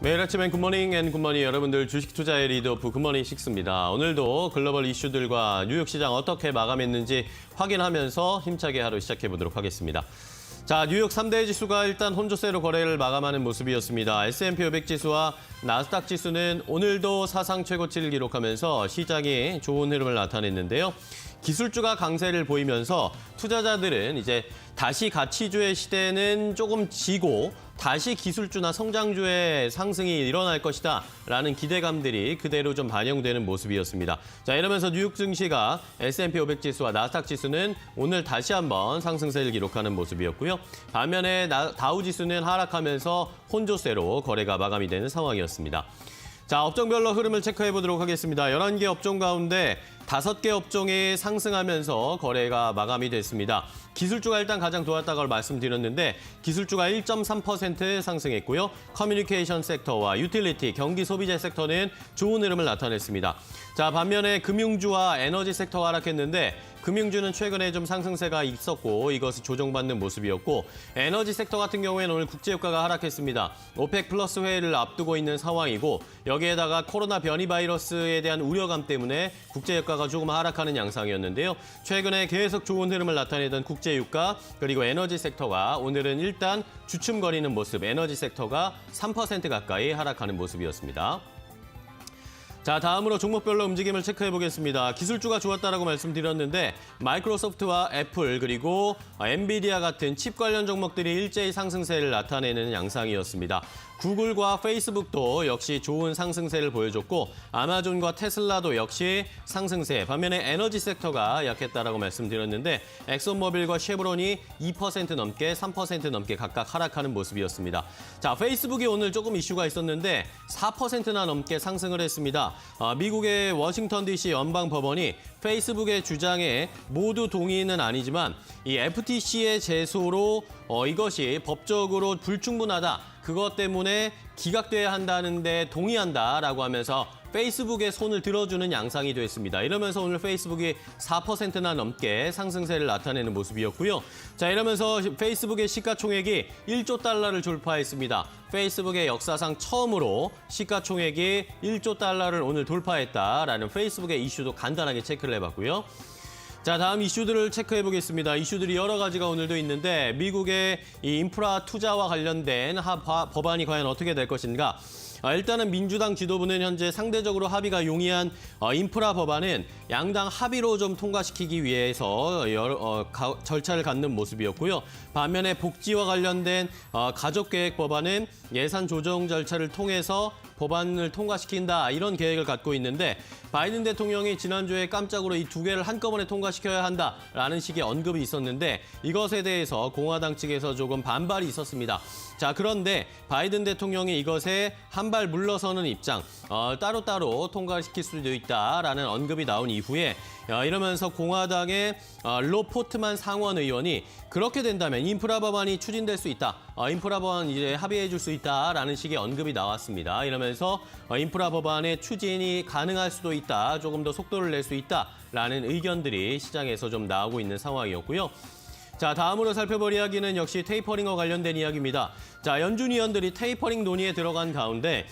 매일 아침엔 굿모닝 앤 굿모닝 여러분들 주식 투자의 리더오프 굿모닝 식스입니다. 오늘도 글로벌 이슈들과 뉴욕 시장 어떻게 마감했는지 확인하면서 힘차게 하루 시작해 보도록 하겠습니다. 자, 뉴욕 3대 지수가 일단 혼조세로 거래를 마감하는 모습이었습니다. S&P 500 지수와 나스닥 지수는 오늘도 사상 최고치를 기록하면서 시장이 좋은 흐름을 나타냈는데요. 기술주가 강세를 보이면서 투자자들은 이제 다시 가치주의 시대는 조금 지고 다시 기술주나 성장주의 상승이 일어날 것이다 라는 기대감들이 그대로 좀 반영되는 모습이었습니다. 자, 이러면서 뉴욕 증시가 S&P 500 지수와 나스닥 지수는 오늘 다시 한번 상승세를 기록하는 모습이었고요. 반면에 다우 지수는 하락하면서 혼조세로 거래가 마감이 되는 상황이었습니다. 자, 업종별로 흐름을 체크해 보도록 하겠습니다. 11개 업종 가운데 5개 업종이 상승하면서 거래가 마감이 됐습니다. 기술주가 일단 가장 좋았다고 말씀드렸는데 기술주가 1.3% 상승했고요. 커뮤니케이션 섹터와 유틸리티, 경기 소비재 섹터는 좋은 흐름을 나타냈습니다. 자, 반면에 금융주와 에너지 섹터가 하락했는데 금융주는 최근에 좀 상승세가 있었고 이것을 조정받는 모습이었고 에너지 섹터 같은 경우에는 오늘 국제유가가 하락했습니다. 오펙 플러스 회의를 앞두고 있는 상황이고 여기에다가 코로나 변이 바이러스에 대한 우려감 때문에 국제유가가 조금 하락하는 양상이었는데요. 최근에 계속 좋은 흐름을 나타내던 국제유가 그리고 에너지 섹터가 오늘은 일단 주춤거리는 모습, 에너지 섹터가 3% 가까이 하락하는 모습이었습니다. 자, 다음으로 종목별로 움직임을 체크해 보겠습니다. 기술주가 좋았다라고 말씀드렸는데 마이크로소프트와 애플 그리고 엔비디아 같은 칩 관련 종목들이 일제히 상승세를 나타내는 양상이었습니다. 구글과 페이스북도 역시 좋은 상승세를 보여줬고 아마존과 테슬라도 역시 상승세, 반면에 에너지 섹터가 약했다라고 말씀드렸는데 엑슨모빌과 쉐브론이 2% 넘게 3% 넘게 각각 하락하는 모습이었습니다. 자, 페이스북이 오늘 조금 이슈가 있었는데 4%나 넘게 상승을 했습니다. 미국의 워싱턴 DC 연방법원이 페이스북의 주장에 모두 동의는 아니지만 이 FTC의 제소로 이것이 법적으로 불충분하다. 그것 때문에 기각돼야 한다는데 동의한다라고 하면서 페이스북의 손을 들어주는 양상이 됐습니다. 이러면서 오늘 페이스북이 4%나 넘게 상승세를 나타내는 모습이었고요. 자, 이러면서 페이스북의 시가총액이 1조 달러를 돌파했습니다. 페이스북의 역사상 처음으로 시가총액이 1조 달러를 오늘 돌파했다라는 페이스북의 이슈도 간단하게 체크를 해봤고요. 자, 다음 이슈들을 체크해 보겠습니다. 이슈들이 여러 가지가 오늘도 있는데 미국의 이 인프라 투자와 관련된 법안이 과연 어떻게 될 것인가. 일단은 민주당 지도부는 현재 상대적으로 합의가 용이한 인프라 법안은 양당 합의로 좀 통과시키기 위해서 절차를 갖는 모습이었고요. 반면에 복지와 관련된 가족계획 법안은 예산 조정 절차를 통해서 법안을 통과시킨다 이런 계획을 갖고 있는데 바이든 대통령이 지난주에 깜짝으로 이 두 개를 한꺼번에 통과시켜야 한다라는 식의 언급이 있었는데 이것에 대해서 공화당 측에서 조금 반발이 있었습니다. 자, 그런데 바이든 대통령이 이것에 한 발 물러서는 입장, 따로따로 통과시킬 수도 있다라는 언급이 나온 이후에 이러면서 공화당의 로 포트만 상원 의원이 그렇게 된다면 인프라 법안이 추진될 수 있다. 인프라 법안 이제 합의해 줄 수 있다라는 식의 언급이 나왔습니다. 이러면서 인프라 법안의 추진이 가능할 수도 있다. 조금 더 속도를 낼 수 있다라는 의견들이 시장에서 좀 나오고 있는 상황이었고요. 자, 다음으로 살펴볼 이야기는 역시 테이퍼링과 관련된 이야기입니다. 자, 연준 위원들이 테이퍼링 논의에 들어간 가운데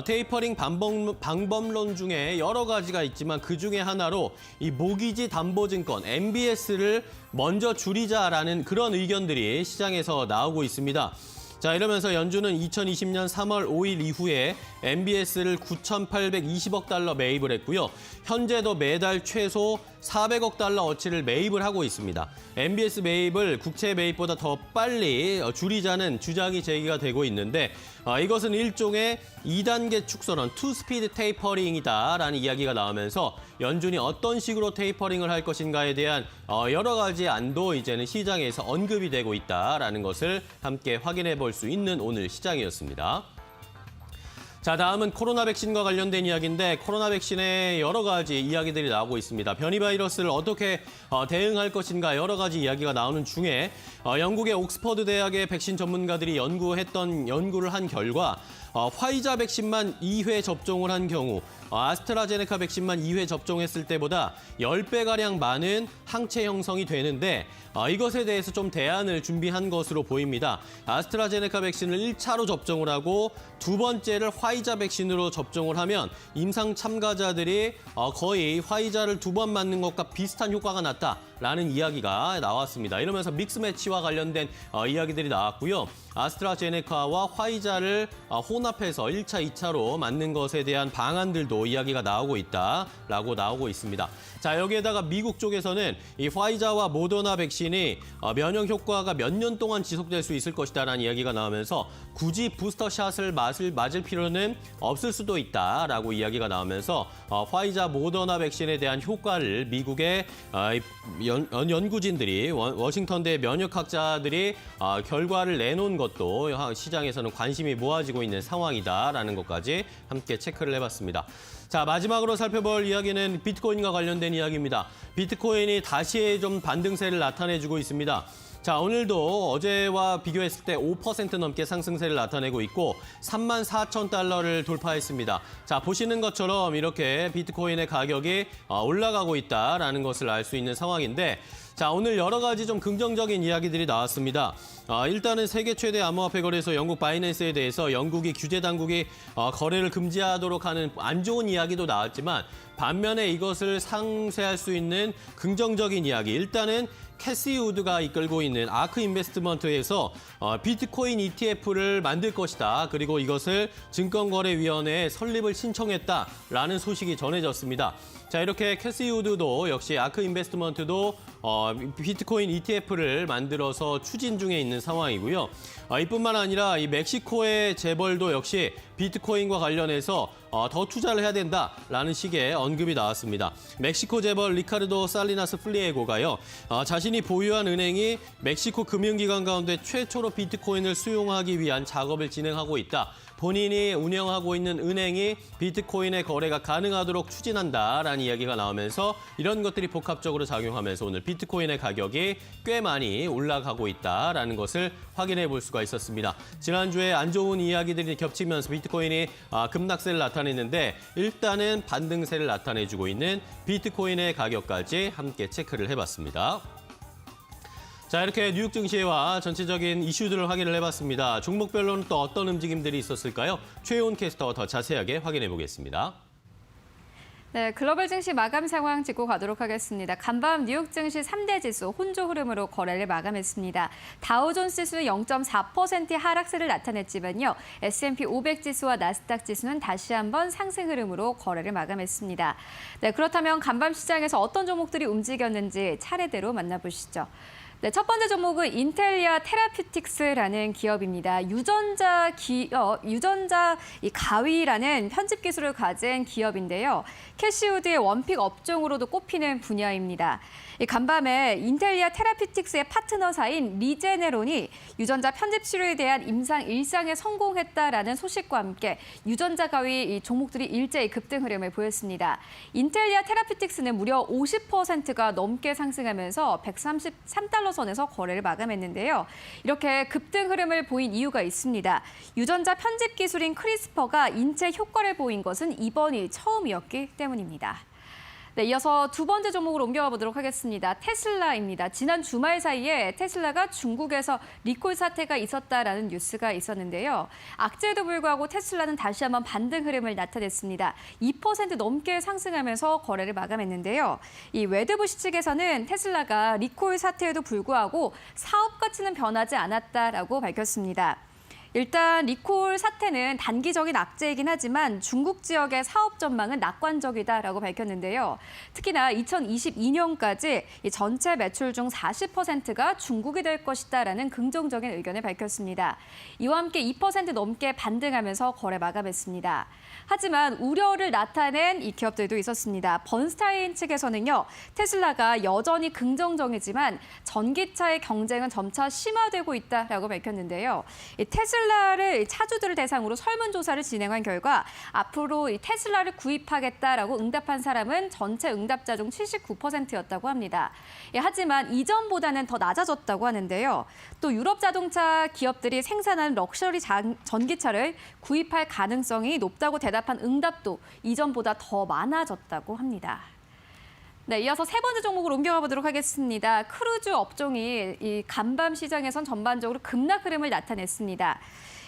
테이퍼링 방법론 중에 여러 가지가 있지만 그중에 하나로 이 모기지 담보증권 MBS를 먼저 줄이자라는 그런 의견들이 시장에서 나오고 있습니다. 자, 이러면서 연준은 2020년 3월 5일 이후에 MBS를 9,820억 달러 매입을 했고요. 현재도 매달 최소 400억 달러 어치를 매입을 하고 있습니다. MBS 매입을 국채 매입보다 더 빨리 줄이자는 주장이 제기가 되고 있는데 이것은 일종의 2단계 축소론, 투스피드 테이퍼링이다라는 이야기가 나오면서 연준이 어떤 식으로 테이퍼링을 할 것인가에 대한 여러 가지 안도 이제는 시장에서 언급이 되고 있다라는 것을 함께 확인해 볼 수 있는 오늘 시장이었습니다. 자, 다음은 코로나 백신과 관련된 이야기인데 코로나 백신에 여러 가지 이야기들이 나오고 있습니다. 변이 바이러스를 어떻게 대응할 것인가 여러 가지 이야기가 나오는 중에 영국의 옥스퍼드 대학의 백신 전문가들이 연구를 한 결과 화이자 백신만 2회 접종을 한 경우 아스트라제네카 백신만 2회 접종했을 때보다 10배가량 많은 항체 형성이 되는데 이것에 대해서 좀 대안을 준비한 것으로 보입니다. 아스트라제네카 백신을 1차로 접종을 하고 두 번째를 화이자 백신으로 접종을 하면 임상 참가자들이 거의 화이자를 2번 맞는 것과 비슷한 효과가 났다라는 이야기가 나왔습니다. 이러면서 믹스매치와 관련된 이야기들이 나왔고요. 아스트라제네카와 화이자를 혼합해서 1차, 2차로 맞는 것에 대한 방안들도 이야기가 나오고 있다라고 나오고 있습니다. 자, 여기에다가 미국 쪽에서는 이 화이자와 모더나 백신이 면역 효과가 몇 년 동안 지속될 수 있을 것이다라는 이야기가 나오면서 굳이 부스터샷을 맞을 필요는 없을 수도 있다라고 이야기가 나오면서 화이자, 모더나 백신에 대한 효과를 미국의 연구진들이 워싱턴대 면역학자들이 결과를 내놓은 것도 시장에서는 관심이 모아지고 있는 상황이다라는 것까지 함께 체크를 해봤습니다. 자, 마지막으로 살펴볼 이야기는 비트코인과 관련된 이야기입니다. 비트코인이 다시 좀 반등세를 나타내주고 있습니다. 자, 오늘도 어제와 비교했을 때 5% 넘게 상승세를 나타내고 있고 34,000달러를 돌파했습니다. 자, 보시는 것처럼 이렇게 비트코인의 가격이 올라가고 있다라는 것을 알 수 있는 상황인데 자, 오늘 여러 가지 좀 긍정적인 이야기들이 나왔습니다. 일단은 세계 최대 암호화폐 거래소 영국 바이낸스에 대해서 영국이 규제 당국이 거래를 금지하도록 하는 안 좋은 이야기도 나왔지만 반면에 이것을 상쇄할 수 있는 긍정적인 이야기. 일단은 캐시 우드가 이끌고 있는 아크 인베스트먼트에서 비트코인 ETF를 만들 것이다. 그리고 이것을 증권거래위원회에 설립을 신청했다라는 소식이 전해졌습니다. 자, 이렇게 캐시 우드도 역시 아크 인베스트먼트도 비트코인 ETF를 만들어서 추진 중에 있는 상황이고요. 이뿐만 아니라 이 멕시코의 재벌도 역시 비트코인과 관련해서 더 투자를 해야 된다라는 식의 언급이 나왔습니다. 멕시코 재벌 리카르도 살리나스 플리에고가요. 자신이 보유한 은행이 멕시코 금융기관 가운데 최초로 비트코인을 수용하기 위한 작업을 진행하고 있다. 본인이 운영하고 있는 은행이 비트코인의 거래가 가능하도록 추진한다라는 이야기가 나오면서 이런 것들이 복합적으로 작용하면서 오늘 비트코인의 가격이 꽤 많이 올라가고 있다라는 것을 확인해 볼 수가 있었습니다. 지난주에 안 좋은 이야기들이 겹치면서 비트코인이 급락세를 나타냈는데 일단은 반등세를 나타내주고 있는 비트코인의 가격까지 함께 체크를 해봤습니다. 자, 이렇게 뉴욕 증시와 전체적인 이슈들을 확인을 해봤습니다. 종목별로는 또 어떤 움직임들이 있었을까요? 최훈 캐스터가 더 자세하게 확인해 보겠습니다. 네, 글로벌 증시 마감 상황 짚고 가도록 하겠습니다. 간밤 뉴욕 증시 3대 지수 혼조 흐름으로 거래를 마감했습니다. 다우존스 지수는 0.4%의 하락세를 나타냈지만요. S&P 500 지수와 나스닥 지수는 다시 한번 상승 흐름으로 거래를 마감했습니다. 네, 그렇다면 간밤 시장에서 어떤 종목들이 움직였는지 차례대로 만나보시죠. 네, 첫 번째 종목은 인텔리아 테라퓨틱스라는 기업입니다. 유전자 이 가위라는 편집 기술을 가진 기업인데요. 캐시우드의 원픽 업종으로도 꼽히는 분야입니다. 간밤에 인텔리아 테라퓨틱스의 파트너사인 리제네론이 유전자 편집 치료에 대한 임상 1상에 성공했다라는 소식과 함께 유전자 가위 종목들이 일제히 급등 흐름을 보였습니다. 인텔리아 테라퓨틱스는 무려 50%가 넘게 상승하면서 133달러 선에서 거래를 마감했는데요. 이렇게 급등 흐름을 보인 이유가 있습니다. 유전자 편집 기술인 크리스퍼가 인체 효과를 보인 것은 이번이 처음이었기 때문입니다. 네, 이어서 두 번째 종목으로 옮겨가 보도록 하겠습니다. 테슬라입니다. 지난 주말 사이에 테슬라가 중국에서 리콜 사태가 있었다라는 뉴스가 있었는데요. 악재에도 불구하고 테슬라는 다시 한번 반등 흐름을 나타냈습니다. 2% 넘게 상승하면서 거래를 마감했는데요. 이 웨드부시 측에서는 테슬라가 리콜 사태에도 불구하고 사업 가치는 변하지 않았다라고 밝혔습니다. 일단 리콜 사태는 단기적인 악재이긴 하지만 중국 지역의 사업 전망은 낙관적이다라고 밝혔는데요. 특히나 2022년까지 이 전체 매출 중 40%가 중국이 될 것이다라는 긍정적인 의견을 밝혔습니다. 이와 함께 2% 넘게 반등하면서 거래 마감했습니다. 하지만 우려를 나타낸 이 기업들도 있었습니다. 번스타인 측에서는요, 테슬라가 여전히 긍정적이지만 전기차의 경쟁은 점차 심화되고 있다라고 밝혔는데요. 이 테슬라 테슬라를 차주들을 대상으로 설문조사를 진행한 결과 앞으로 이 테슬라를 구입하겠다라고 응답한 사람은 전체 응답자 중 79%였다고 합니다. 하지만 이전보다는 더 낮아졌다고 하는데요. 또 유럽 자동차 기업들이 생산한 럭셔리 전기차를 구입할 가능성이 높다고 대답한 응답도 이전보다 더 많아졌다고 합니다. 네, 이어서 세 번째 종목으로 옮겨가 보도록 하겠습니다. 크루즈 업종이 이 간밤 시장에선 전반적으로 급락 흐름을 나타냈습니다.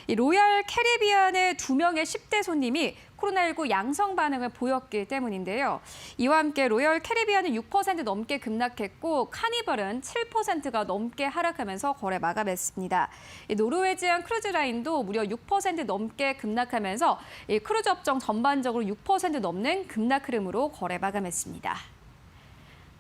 이 로얄 캐리비안의 2명의 10대 손님이 코로나19 양성 반응을 보였기 때문인데요. 이와 함께 로얄 캐리비안은 6% 넘게 급락했고 카니발은 7%가 넘게 하락하면서 거래 마감했습니다. 노르웨지안 크루즈라인도 무려 6% 넘게 급락하면서 이 크루즈 업종 전반적으로 6% 넘는 급락 흐름으로 거래 마감했습니다.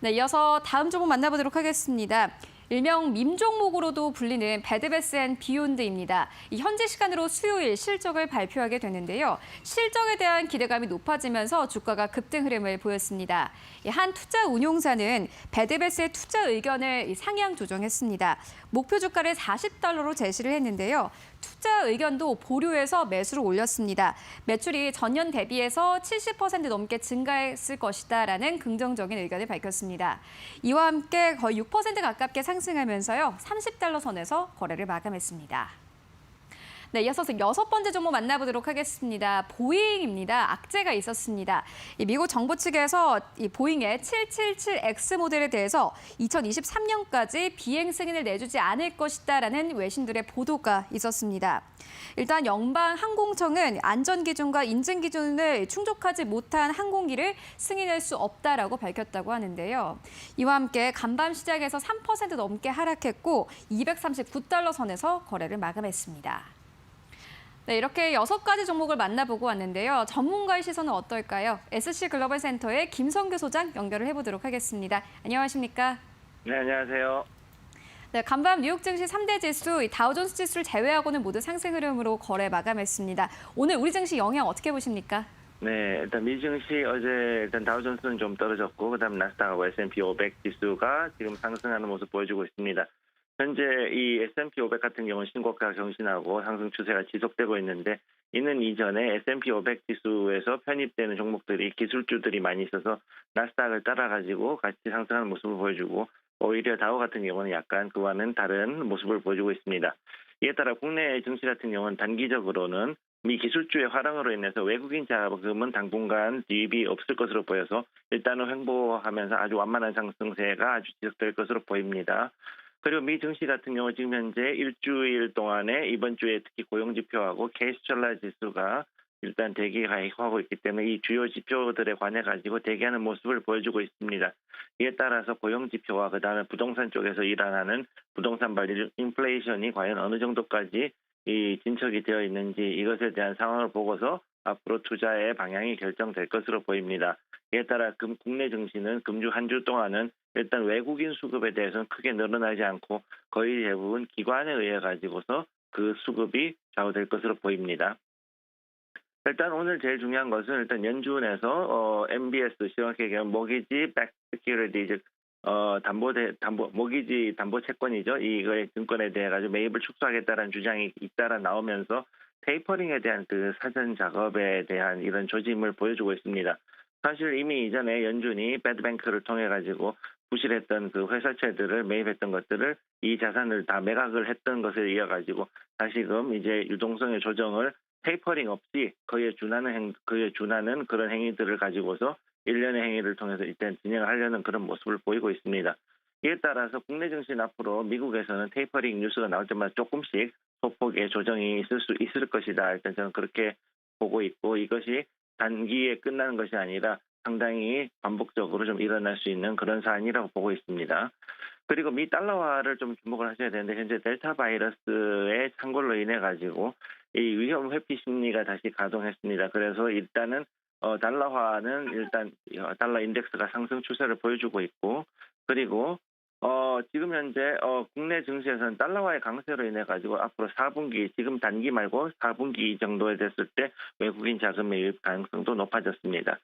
네, 이어서 다음 종목 만나보도록 하겠습니다. 일명 밈 종목으로도 불리는 베드베스앤비욘드입니다. 현지 시간으로 수요일 실적을 발표하게 되는데요. 실적에 대한 기대감이 높아지면서 주가가 급등 흐름을 보였습니다. 한 투자 운용사는 베드베스의 투자 의견을 상향 조정했습니다. 목표 주가를 $40로 제시를 했는데요. 투자 의견도 보류해서 매수를 올렸습니다. 매출이 전년 대비해서 70% 넘게 증가했을 것이다라는 긍정적인 의견을 밝혔습니다. 이와 함께 거의 6% 가깝게 상승하면서요. $30 선에서 거래를 마감했습니다. 네, 이어서 여섯 번째 종목 만나보도록 하겠습니다. 보잉입니다. 악재가 있었습니다. 미국 정부 측에서 이 보잉의 777X 모델에 대해서 2023년까지 비행 승인을 내주지 않을 것이다라는 외신들의 보도가 있었습니다. 일단 연방항공청은 안전기준과 인증기준을 충족하지 못한 항공기를 승인할 수 없다라고 밝혔다고 하는데요. 이와 함께 간밤 시장에서 3% 넘게 하락했고 $239 선에서 거래를 마감했습니다. 네, 이렇게 6가지 종목을 만나보고 왔는데요. 전문가의 시선은 어떨까요? SC글로벌센터의 김성규 소장 연결을 해보도록 하겠습니다. 안녕하십니까? 네, 안녕하세요. 네, 간밤 뉴욕 증시 3대 지수, 다우존스 지수를 제외하고는 모두 상승 흐름으로 거래 마감했습니다. 오늘 우리 증시 영향 어떻게 보십니까? 네, 일단 미 증시 어제 일단 다우존스는 좀 떨어졌고, 그다음 나스닥하고 S&P 500 지수가 지금 상승하는 모습 보여주고 있습니다. 현재 이 S&P 500 같은 경우는 신고가 경신하고 상승 추세가 지속되고 있는데, 이는 이전에 S&P 500 지수에서 편입되는 종목들이 기술주들이 많이 있어서 나스닥을 따라가지고 같이 상승하는 모습을 보여주고, 오히려 다우 같은 경우는 약간 그와는 다른 모습을 보여주고 있습니다. 이에 따라 국내 증시 같은 경우는 단기적으로는 미 기술주의 화랑으로 인해서 외국인 자금은 당분간 유입이 없을 것으로 보여서 일단은 횡보하면서 아주 완만한 상승세가 아주 지속될 것으로 보입니다. 그리고 미 증시 같은 경우 지금 현재 일주일 동안에 이번 주에 특히 고용지표하고 케이스철라 지수가 일단 대기하고 있기 때문에 이 주요 지표들에 관해 가지고 대기하는 모습을 보여주고 있습니다. 이에 따라서 고용지표와 그다음에 부동산 쪽에서 일어나는 부동산 발리 인플레이션이 과연 어느 정도까지 이 진척이 되어 있는지 이것에 대한 상황을 보고서 앞으로 투자의 방향이 결정될 것으로 보입니다. 이에 따라 국내 증시는 금주 한 주 동안은 일단 외국인 수급에 대해서는 크게 늘어나지 않고 거의 대부분 기관에 의해 가지고서 그 수급이 좌우될 것으로 보입니다. 일단 오늘 제일 중요한 것은 일단 연준에서 MBS 정확히 얘기하면 모기지 백 시큐리티 즉 모기지 담보 채권이죠. 이거의 증권에 대해 가지고 매입을 축소하겠다는 주장이 잇따라 나오면서 테이퍼링에 대한 그 사전 작업에 대한 이런 조짐을 보여주고 있습니다. 사실 이미 이전에 연준이 배드뱅크를 통해 가지고 부실했던 그 회사채들을 매입했던 것들을 이 자산을 다 매각을 했던 것에 이어 가지고 다시금 이제 유동성의 조정을 테이퍼링 없이 그에 준하는 그런 행위들을 가지고서 일련의 행위를 통해서 일단 진행을 하려는 그런 모습을 보이고 있습니다. 이에 따라서 국내 증시는 앞으로 미국에서는 테이퍼링 뉴스가 나올 때마다 조금씩 소폭의 조정이 있을 것이다. 일단 저는 그렇게 보고 있고 이것이 단기에 끝나는 것이 아니라 상당히 반복적으로 좀 일어날 수 있는 그런 사안이라고 보고 있습니다. 그리고 미 달러화를 좀 주목을 하셔야 되는데 현재 델타 바이러스의 창궐로 인해 가지고 이 위험 회피 심리가 다시 가동했습니다. 그래서 일단은 달러화는 일단 달러 인덱스가 상승 추세를 보여주고 있고 그리고 지금 현재 국내 증시에서는 달러화의 강세로 인해 가지고 앞으로 4분기 지금 단기 말고 4분기 정도에 됐을 때 외국인 자금의 유입 가능성도 높아졌습니다.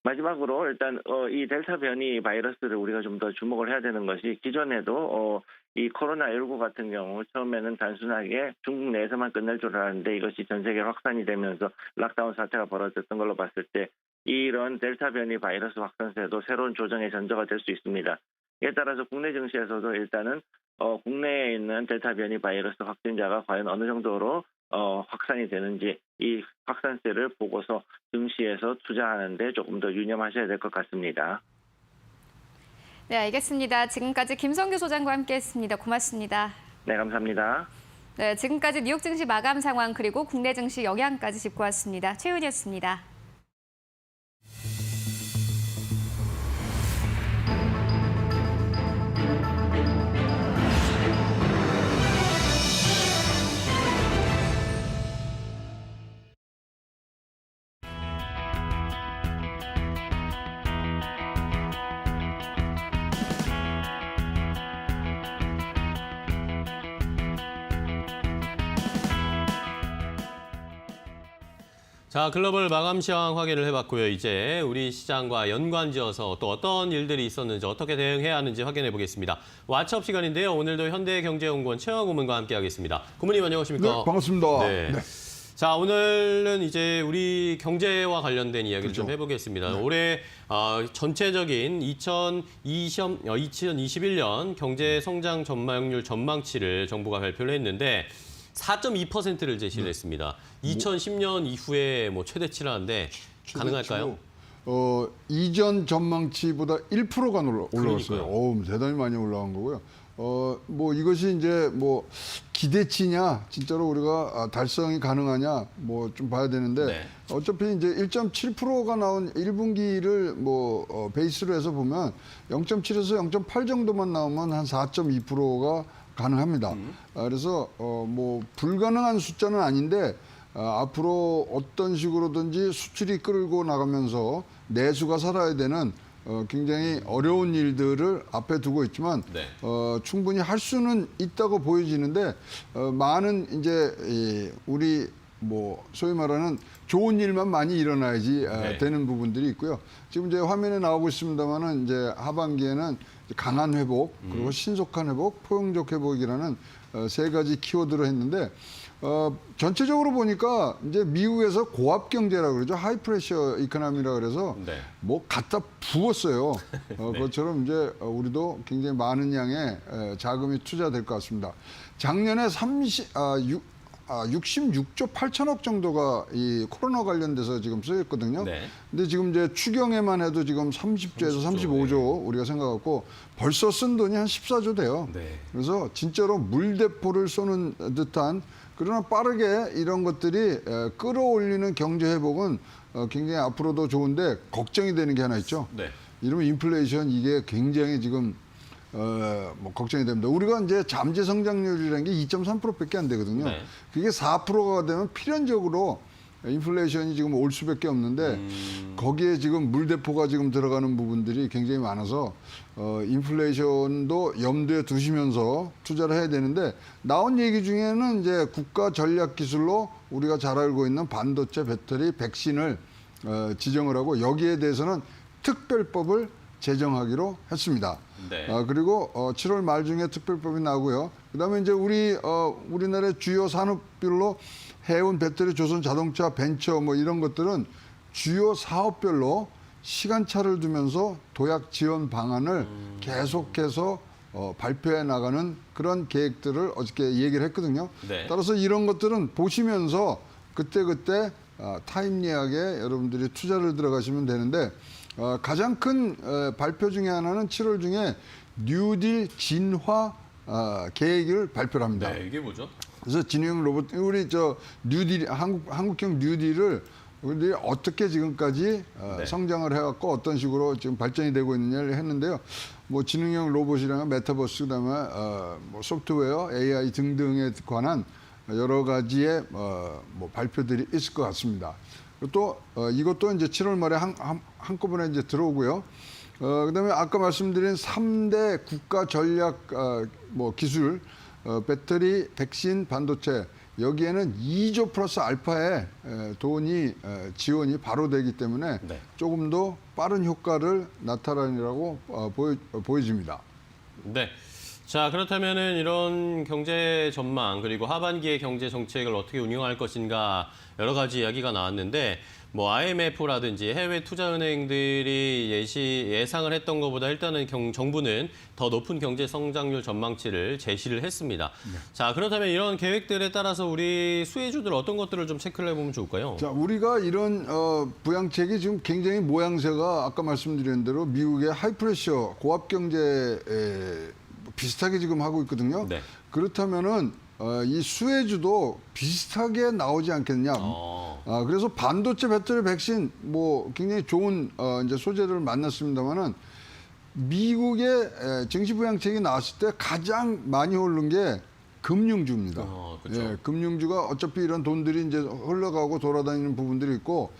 마지막으로 일단 이 델타 변이 바이러스를 우리가 좀 더 주목을 해야 되는 것이 기존에도 이 코로나19 같은 경우 처음에는 단순하게 중국 내에서만 끝날 줄 알았는데 이것이 전 세계로 확산이 되면서 락다운 사태가 벌어졌던 걸로 봤을 때 이런 델타 변이 바이러스 확산세도 새로운 조정의 전조가 될 수 있습니다. 이에 따라서 국내 증시에서도 일단은 국내에 있는 델타 변이 바이러스 확진자가 과연 어느 정도로 확산이 되는지 이 확산세를 보고서 증시에서 투자하는데 조금 더 유념하셔야 될 것 같습니다. 네, 알겠습니다. 지금까지 김성규 소장과 함께했습니다. 고맙습니다. 네, 감사합니다. 네, 지금까지 뉴욕 증시 마감 상황 그리고 국내 증시 영향까지 짚고 왔습니다. 최윤이었습니다. 자, 글로벌 마감 시황 확인을 해봤고요. 이제 우리 시장과 연관지어서 또 어떤 일들이 있었는지 어떻게 대응해야 하는지 확인해 보겠습니다. 왓츠업 시간인데요. 오늘도 현대경제연구원 최영하 고문과 함께하겠습니다. 고문님 안녕하십니까? 네, 반갑습니다. 네. 네. 자, 오늘은 이제 우리 경제와 관련된 이야기를 그렇죠. 좀 해보겠습니다. 네. 올해 전체적인 2021년 경제 성장 전망률 전망치를 정부가 발표를 했는데 4.2%를 제시를 했습니다. 2010년 이후에 뭐 최대치라는데 가능할까요? 이전 전망치보다 1%가 올라갔어요. 그러니까요. 대단히 많이 올라간 거고요. 뭐 이것이 이제 뭐 기대치냐, 진짜로 우리가 달성이 가능하냐, 뭐 좀 봐야 되는데 네. 어차피 이제 1.7%가 나온 1분기를 뭐 베이스로 해서 보면 0.7에서 0.8 정도만 나오면 한 4.2%가 가능합니다. 그래서 뭐 불가능한 숫자는 아닌데 앞으로 어떤 식으로든지 수출이 끌고 나가면서 내수가 살아야 되는 굉장히 어려운 일들을 앞에 두고 있지만 네. 충분히 할 수는 있다고 보여지는데 많은 이제 우리 뭐 소위 말하는 좋은 일만 많이 일어나야지 네. 되는 부분들이 있고요. 지금 이제 화면에 나오고 있습니다만은 이제 하반기에는 강한 회복 그리고 신속한 회복, 포용적 회복이라는 세 가지 키워드로 했는데 전체적으로 보니까 이제 미국에서 고압 경제라고 그러죠. 하이 프레셔 이코노미라고 그래서 네. 뭐 갖다 부었어요. 그것처럼 이제 우리도 굉장히 많은 양의 자금이 투자될 것 같습니다. 작년에 66조 8천억 정도가 이 코로나 관련돼서 지금 쓰였거든요. 네. 근데 지금 이제 추경에만 해도 지금 30조에서 35조 우리가 생각하고 벌써 쓴 돈이 한 14조 돼요. 네. 그래서 진짜로 물대포를 쏘는 듯한 그러나 빠르게 이런 것들이 끌어올리는 경제 회복은 굉장히 앞으로도 좋은데 걱정이 되는 게 하나 있죠. 네. 이러면 인플레이션 이게 굉장히 지금 뭐 걱정이 됩니다. 우리가 이제 잠재 성장률이라는 게 2.3%밖에 안 되거든요. 네. 그게 4%가 되면 필연적으로 인플레이션이 지금 올 수밖에 없는데 거기에 지금 물대포가 지금 들어가는 부분들이 굉장히 많아서 인플레이션도 염두에 두시면서 투자를 해야 되는데 나온 얘기 중에는 이제 국가 전략 기술로 우리가 잘 알고 있는 반도체, 배터리, 백신을 지정을 하고 여기에 대해서는 특별법을 제정하기로 했습니다. 네. 그리고 7월 말 중에 특별법이 나오고요. 그다음에 이제 우리나라의 주요 산업별로 해운, 배터리, 조선, 자동차, 벤처 뭐 이런 것들은 주요 사업별로 시간차를 두면서 도약 지원 방안을 계속해서 발표해 나가는 그런 계획들을 어저께 얘기를 했거든요. 네. 따라서 이런 것들은 보시면서 그때그때 타임리하게 여러분들이 투자를 들어가시면 되는데 가장 큰 발표 중에 하나는 7월 중에 뉴딜 진화 계획을 발표를 합니다. 네, 이게 뭐죠? 그래서 진화형 로봇, 우리 뉴딜, 한국형 뉴딜을 우리들이 어떻게 지금까지 네. 성장을 해왔고 어떤 식으로 지금 발전이 되고 있느냐를 했는데요. 뭐 지능형 로봇이랑 메타버스, 그다음에 뭐 소프트웨어, AI 등등에 관한 여러 가지의 뭐 발표들이 있을 것 같습니다. 또 이것도 이제 7월 말에 한꺼번에 이제 들어오고요. 그다음에 아까 말씀드린 3대 국가 전략 뭐 기술, 배터리, 백신, 반도체 여기에는 2조 플러스 알파의 돈이 지원이 바로 되기 때문에 네. 조금 더 빠른 효과를 나타내라고 보여집니다. 네. 자, 그렇다면은 이런 경제 전망 그리고 하반기의 경제 정책을 어떻게 운영할 것인가 여러 가지 이야기가 나왔는데 뭐 IMF라든지 해외 투자은행들이 예상을 했던 것보다 일단은 정부는 더 높은 경제 성장률 전망치를 제시를 했습니다. 네. 자, 그렇다면 이런 계획들에 따라서 우리 수혜주들 어떤 것들을 좀 체크를 해보면 좋을까요? 자, 우리가 이런 부양책이 지금 굉장히 모양새가 아까 말씀드린 대로 미국의 하이프레셔 고압 경제에 비슷하게 지금 하고 있거든요. 네. 그렇다면은 이 수혜주도 비슷하게 나오지 않겠냐. 그래서 반도체, 배터리, 백신 뭐 굉장히 좋은 이제 소재들을 만났습니다만은 미국의 증시 부양책이 나왔을 때 가장 많이 오른 게 금융주입니다. 그렇죠. 예, 금융주가 어차피 이런 돈들이 이제 흘러가고 돌아다니는 부분들이 있고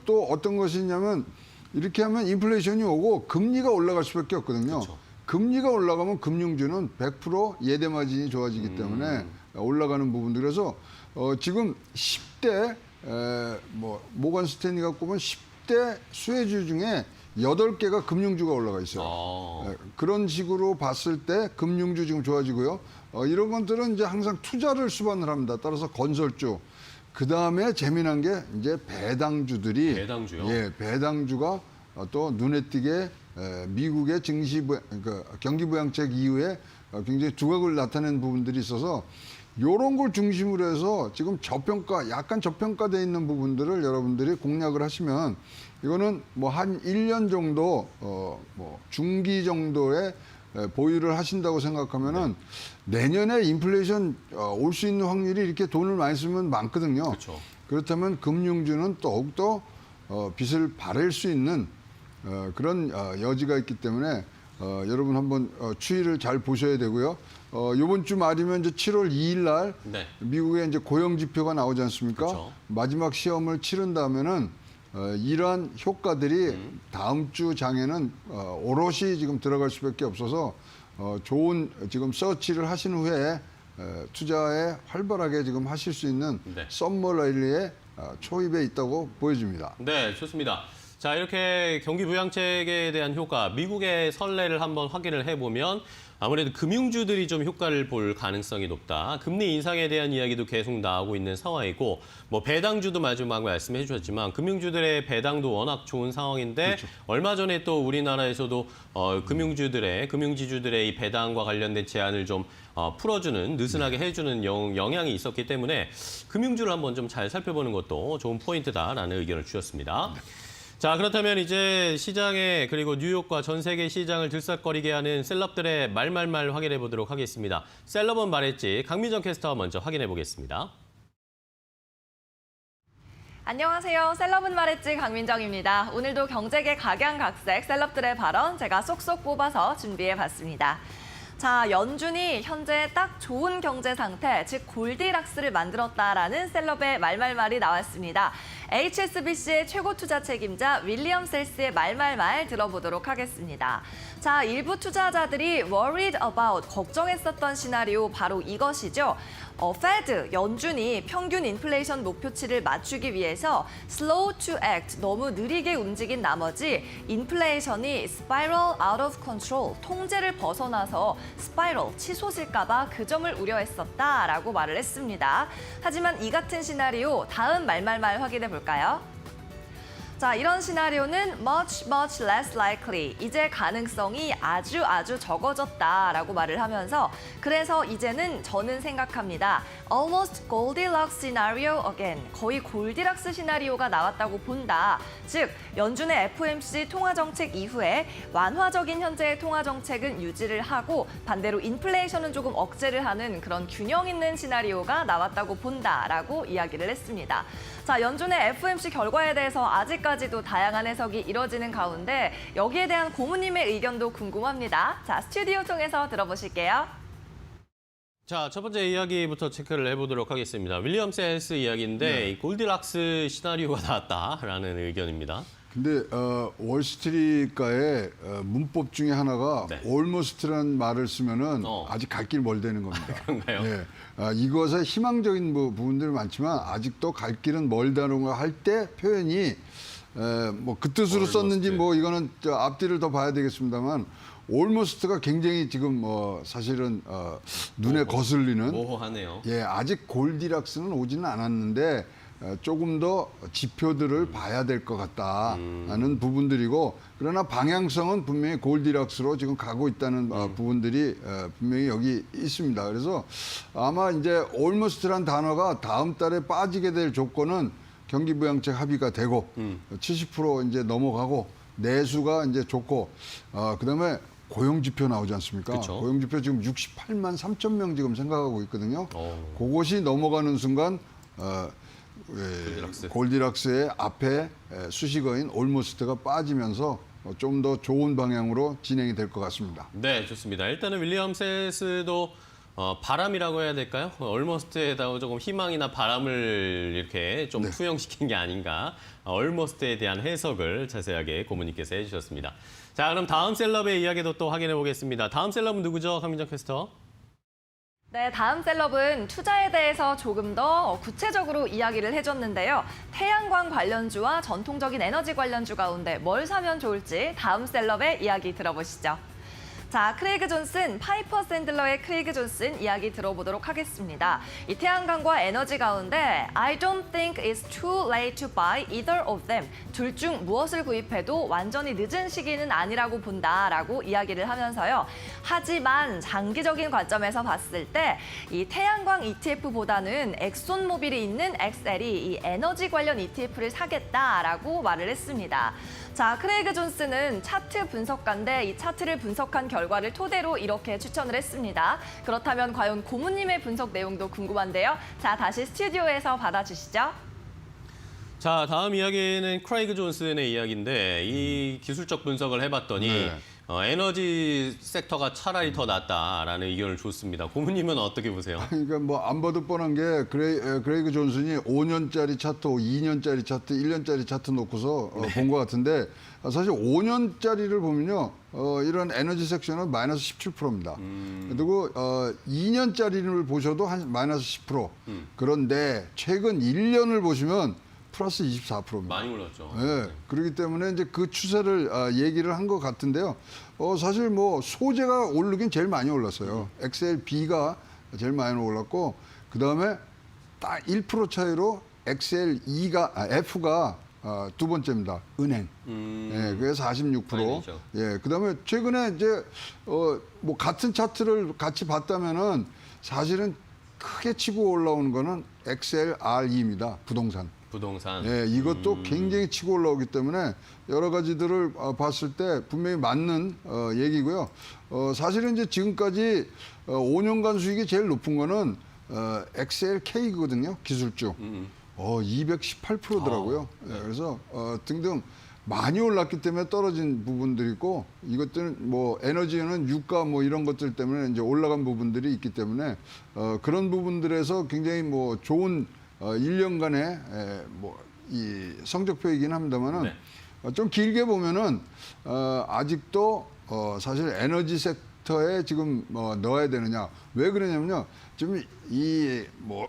또 어떤 것이 있냐면 이렇게 하면 인플레이션이 오고 금리가 올라갈 수밖에 없거든요. 그렇죠. 금리가 올라가면 금융주는 100% 예대 마진이 좋아지기 때문에 올라가는 부분들. 그래서 지금 10대 뭐 모건 스탠리가 꼽은 10대 수혜주 중에 8개가 금융주가 올라가 있어요. 그런 식으로 봤을 때 금융주 지금 좋아지고요. 이런 것들은 이제 항상 투자를 수반을 합니다. 따라서 건설주. 그 다음에 재미난 게 이제 배당주들이. 배당주요? 예, 배당주가 또 눈에 띄게 미국의 그러니까 경기 부양책 이후에 굉장히 두각을 나타낸 부분들이 있어서 이런 걸 중심으로 해서 지금 약간 저평가돼 있는 부분들을 여러분들이 공략을 하시면 이거는 뭐 한 1년 정도 뭐 중기 정도의 보유를 하신다고 생각하면은 내년에 인플레이션 올 수 있는 확률이 이렇게 돈을 많이 쓰면 많거든요. 그렇죠. 그렇다면 금융주는 더욱더 빚을 바랄 수 있는 그런 여지가 있기 때문에 여러분 한번 추이를 잘 보셔야 되고요. 이번 주 말이면 이제 7월 2일 날 네. 미국의 이제 고용 지표가 나오지 않습니까? 그렇죠. 마지막 시험을 치른 다음에는 이러한 효과들이 다음 주 장에는 오롯이 지금 들어갈 수밖에 없어서 좋은 지금 서치를 하신 후에 투자에 활발하게 지금 하실 수 있는 네. 썸머 랠리의 초입에 있다고 보여집니다. 네, 좋습니다. 자, 이렇게 경기 부양책에 대한 효과, 미국의 선례를 한번 확인을 해보면 아무래도 금융주들이 좀 효과를 볼 가능성이 높다. 금리 인상에 대한 이야기도 계속 나오고 있는 상황이고, 뭐 배당주도 마지막 말씀해 주셨지만 금융주들의 배당도 워낙 좋은 상황인데 그렇죠. 얼마 전에 또 우리나라에서도 금융지주들의 이 배당과 관련된 제한을 좀 풀어주는, 느슨하게 해주는 영향이 있었기 때문에 금융주를 한번 좀 잘 살펴보는 것도 좋은 포인트다라는 의견을 주셨습니다. 자, 그렇다면 이제 시장에 그리고 뉴욕과 전 세계 시장을 들썩거리게 하는 셀럽들의 말말말 확인해 보도록 하겠습니다. 셀럽은 말했지 강민정 캐스터와 먼저 확인해 보겠습니다. 안녕하세요. 셀럽은 말했지 강민정입니다. 오늘도 경제계 각양각색 셀럽들의 발언 제가 쏙쏙 뽑아서 준비해봤습니다. 자, 연준이 현재 딱 좋은 경제 상태, 즉 골디락스를 만들었다라는 셀럽의 말말말이 나왔습니다. HSBC의 최고 투자 책임자 윌리엄 셀스의 말말말 들어보도록 하겠습니다. 자, 일부 투자자들이 worried about, 걱정했었던 시나리오 바로 이것이죠. 페드, 연준이 평균 인플레이션 목표치를 맞추기 위해서 slow to act, 너무 느리게 움직인 나머지 인플레이션이 spiral out of control, 통제를 벗어나서 스파이럴, 치솟을까 봐 그 점을 우려했었다라고 말을 했습니다. 하지만 이 같은 시나리오 다음 말말말 확인해 볼까요? 자, 이런 시나리오는 much less likely, 이제 가능성이 아주 적어졌다라고 말을 하면서 그래서 이제는 저는 생각합니다. almost Goldilocks scenario again, 거의 골디락스 시나리오가 나왔다고 본다. 즉, 연준의 FOMC 통화정책 이후에 완화적인 현재의 통화정책은 유지를 하고 반대로 인플레이션은 조금 억제를 하는 그런 균형 있는 시나리오가 나왔다고 본다라고 이야기를 했습니다. 자, 연준의 FOMC 결과에 대해서 아직까지도 다양한 해석이 이뤄지는 가운데 여기에 대한 고모님의 의견도 궁금합니다. 자, 스튜디오 통해서 들어보실게요. 자, 첫 번째 이야기부터 체크를 해보도록 하겠습니다. 윌리엄 셀스 이야기인데 이 골디락스 시나리오가 나왔다라는 의견입니다. 근데 월스트리트가의 문법 중에 하나가 네. almost라는 말을 쓰면은 아직 갈 길 멀다는 겁니다. 그런가요? 예. 이것에 희망적인 부분들이 많지만 아직도 갈 길은 멀다는 걸 할 때 표현이 뭐 그 뜻으로 Almost. 썼는지 뭐 이거는 저 앞뒤를 더 봐야 되겠습니다만 almost가 굉장히 지금 사실은 눈에 거슬리는 모호하네요. 예, 아직 골디락스는 오지는 않았는데 조금 더 지표들을 봐야 될 것 같다는 부분들이고 그러나 방향성은 분명히 골디락스로 지금 가고 있다는 부분들이 분명히 여기 있습니다. 그래서 아마 이제 almost란 단어가 다음 달에 빠지게 될 조건은 경기부양책 합의가 되고 70% 이제 넘어가고 내수가 이제 좋고 그다음에 고용지표 나오지 않습니까? 그쵸. 고용지표 지금 68만 3천 명 지금 생각하고 있거든요. 오. 그것이 넘어가는 순간 골디락스. 골디락스의 앞에 수식어인 올모스트가 빠지면서 좀 더 좋은 방향으로 진행이 될 것 같습니다. 네, 좋습니다. 일단은 윌리엄 셀스도 바람이라고 해야 될까요? 얼머스트에다가 조금 희망이나 바람을 이렇게 좀 투영시킨 게 아닌가. 얼머스트에 대한 해석을 자세하게 고모님께서 해주셨습니다. 자, 그럼 다음 셀럽의 이야기도 또 확인해 보겠습니다. 다음 셀럽은 누구죠, 강민정 캐스터? 네, 다음 셀럽은 투자에 대해서 조금 더 구체적으로 이야기를 해줬는데요. 태양광 관련주와 전통적인 에너지 관련주 가운데 뭘 사면 좋을지 다음 셀럽의 이야기 들어보시죠. 자, 크레이그 존슨, 파이퍼 샌들러의 크레이그 존슨 이야기 들어보도록 하겠습니다. 이 태양광과 에너지 가운데 I don't think it's too late to buy either of them. 둘 중 무엇을 구입해도 완전히 늦은 시기는 아니라고 본다라고 이야기를 하면서요. 하지만 장기적인 관점에서 봤을 때 이 태양광 ETF보다는 엑손모빌이 있는 엑셀이 이 에너지 관련 ETF를 사겠다라고 말을 했습니다. 자, 크레이그 존슨은 차트 분석가인데 이 차트를 분석한 결과를 토대로 이렇게 추천을 했습니다. 그렇다면 과연 고모님의 분석 내용도 궁금한데요. 자, 다시 스튜디오에서 받아주시죠. 자, 다음 이야기는 크레이그 존슨의 이야기인데 이 기술적 분석을 해봤더니 네. 에너지 섹터가 차라리 더 낫다라는 의견을 줬습니다. 고모님은 어떻게 보세요? 그러니까 뭐 안 봐도 뻔한 게 그레이그 존슨이 5년짜리 차트, 2년짜리 차트, 1년짜리 차트 놓고서 본 것 같은데 사실 5년짜리를 보면요. 이런 에너지 섹션은 마이너스 17%입니다. 그리고 2년짜리를 보셔도 한 마이너스 10%. 그런데 최근 1년을 보시면 플러스 24%입니다. 많이 올랐죠. 네, 그렇기 때문에 이제 그 추세를 얘기를 한 것 같은데요. 사실 뭐 소재가 오르긴 제일 많이 올랐어요. XLB가 제일 많이 올랐고 그 다음에 딱 1% 차이로 F가 두 번째입니다. 은행. 예, 그게 46%. 다행이죠. 예, 그 다음에 최근에 이제 뭐 같은 차트를 같이 봤다면은 사실은 크게 치고 올라오는 거는 XLRE입니다. 부동산. 부동산. 예, 이것도 굉장히 치고 올라오기 때문에 여러 가지들을 봤을 때 분명히 맞는 얘기고요. 사실은 이제 지금까지 5년간 수익이 제일 높은 거는 XLK거든요. 기술주. 218%더라고요. 네. 그래서 등등 많이 올랐기 때문에 떨어진 부분들이 있고 이것들은 뭐 에너지는 유가 뭐 이런 것들 때문에 이제 올라간 부분들이 있기 때문에 그런 부분들에서 굉장히 뭐 좋은 1년간의 뭐 이 성적표이긴 합니다만은 네. 좀 길게 보면은 아직도 사실 에너지 섹터에 지금 넣어야 되느냐 왜 그러냐면요 지금 이 뭐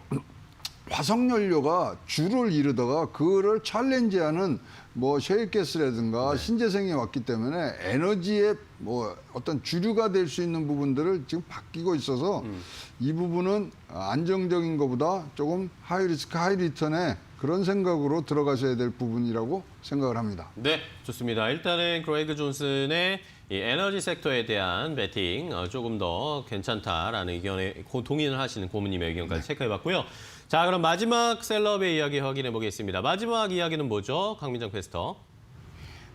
화석연료가 주를 이루다가 그거를 챌린지하는 뭐 셰일가스라든가 신재생이 왔기 때문에 에너지의 뭐 어떤 주류가 될 수 있는 부분들을 지금 바뀌고 있어서 이 부분은 안정적인 것보다 조금 하이 리스크 하이 리턴에 그런 생각으로 들어가셔야 될 부분이라고 생각을 합니다. 네, 좋습니다. 일단은 크레이그 존슨의 이 에너지 섹터에 대한 배팅 조금 더 괜찮다라는 의견에 동의를 하시는 고모님의 의견까지 체크해봤고요. 자, 그럼 마지막 셀럽의 이야기 확인해 보겠습니다. 마지막 이야기는 뭐죠? 강민정 캐스터.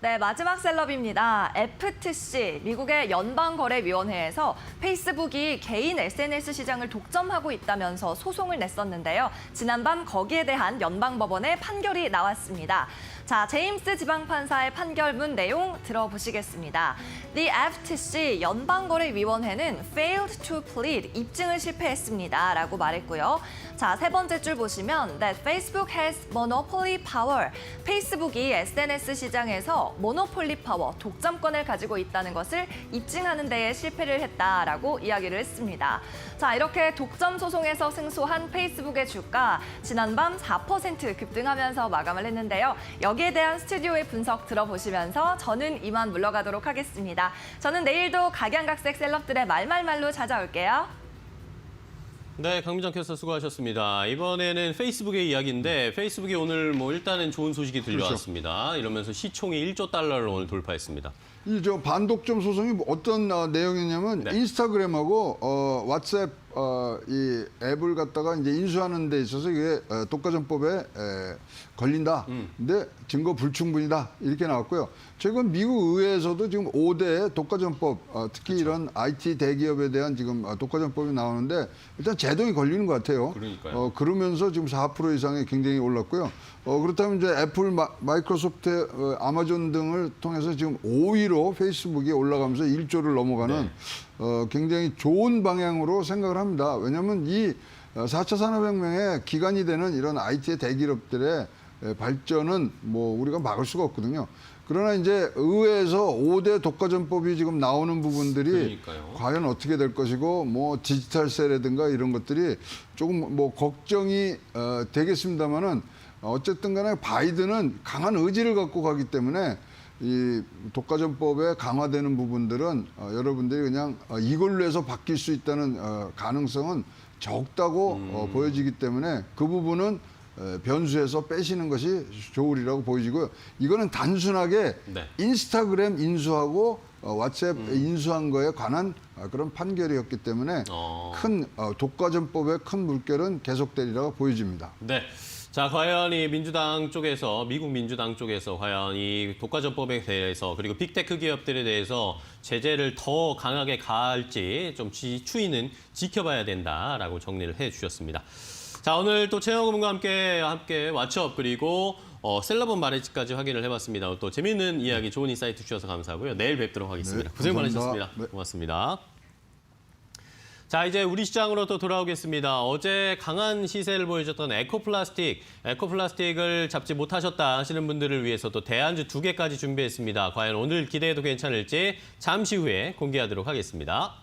네, 마지막 셀럽입니다. FTC, 미국의 연방거래위원회에서 페이스북이 개인 SNS 시장을 독점하고 있다면서 소송을 냈었는데요. 지난밤 거기에 대한 연방법원의 판결이 나왔습니다. 자, 제임스 지방판사의 판결문 내용 들어보시겠습니다. The FTC, 연방거래위원회는 failed to plead, 입증을 실패했습니다. 라고 말했고요. 자, 세 번째 줄 보시면 that Facebook has monopoly power. 페이스북이 SNS 시장에서 모노폴리 파워, 독점권을 가지고 있다는 것을 입증하는 데에 실패를 했다라고 이야기를 했습니다. 자, 이렇게 독점 소송에서 승소한 페이스북의 주가 지난밤 4% 급등하면서 마감을 했는데요. 여기에 대한 스튜디오의 분석 들어보시면서 저는 이만 물러가도록 하겠습니다. 저는 내일도 각양각색 셀럽들의 말말말로 찾아올게요. 네, 강민정 캐스터 수고하셨습니다. 이번에는 페이스북의 이야기인데 페이스북이 오늘 뭐 일단은 좋은 소식이 들려왔습니다. 이러면서 시총이 1조 달러를 오늘 돌파했습니다. 이 저 반독점 소송이 어떤 내용이냐면 네. 인스타그램하고 왓츠앱 이 앱을 갖다가 이제 인수하는 데 있어서 이게 독과점법에 걸린다. 근데 증거 불충분이다. 이렇게 나왔고요. 최근 미국 의회에서도 지금 5대 독과점법, 특히 이런 IT 대기업에 대한 지금 독과점법이 나오는데 일단 제동이 걸리는 것 같아요. 그러니까요. 그러면서 지금 4% 이상의 경쟁이 올랐고요. 그렇다면 이제 애플, 마이크로소프트, 아마존 등을 통해서 지금 5위로 페이스북이 올라가면서 1조를 넘어가는 굉장히 좋은 방향으로 생각을 합니다. 왜냐하면 이 4차 산업혁명의 기반이 되는 이런 IT의 대기업들의 발전은 뭐 우리가 막을 수가 없거든요. 그러나 이제 의회에서 5대 독과점법이 지금 나오는 부분들이 그러니까요. 과연 어떻게 될 것이고 뭐 디지털세라든가 이런 것들이 조금 뭐 걱정이 되겠습니다만은 어쨌든 간에 바이든은 강한 의지를 갖고 가기 때문에 이 독과점법에 강화되는 부분들은 여러분들이 그냥 이걸로 해서 바뀔 수 있다는 가능성은 적다고 보여지기 때문에 그 부분은 변수에서 빼시는 것이 좋으리라고 보여지고요. 이거는 단순하게 네. 인스타그램 인수하고 왓츠앱 인수한 거에 관한 그런 판결이었기 때문에 큰 독과점법의 큰 물결은 계속되리라고 보여집니다. 네. 자, 과연 이 민주당 쪽에서, 미국 민주당 쪽에서 과연 이 독과점법에 대해서 그리고 빅테크 기업들에 대해서 제재를 더 강하게 가할지 좀 추이는 지켜봐야 된다라고 정리를 해주셨습니다. 자, 오늘 또 최영호 군과 함께 왓츠업 그리고 셀러본 마레지까지 확인을 해봤습니다. 또 재미있는 이야기, 좋은 인사이트 주셔서 감사하고요. 내일 뵙도록 하겠습니다. 네, 고생 감사합니다. 많으셨습니다. 네. 고맙습니다. 자, 이제 우리 시장으로 또 돌아오겠습니다. 어제 강한 시세를 보여줬던 에코플라스틱을 잡지 못하셨다 하시는 분들을 위해서 또 대안주 2개까지 준비했습니다. 과연 오늘 기대해도 괜찮을지 잠시 후에 공개하도록 하겠습니다.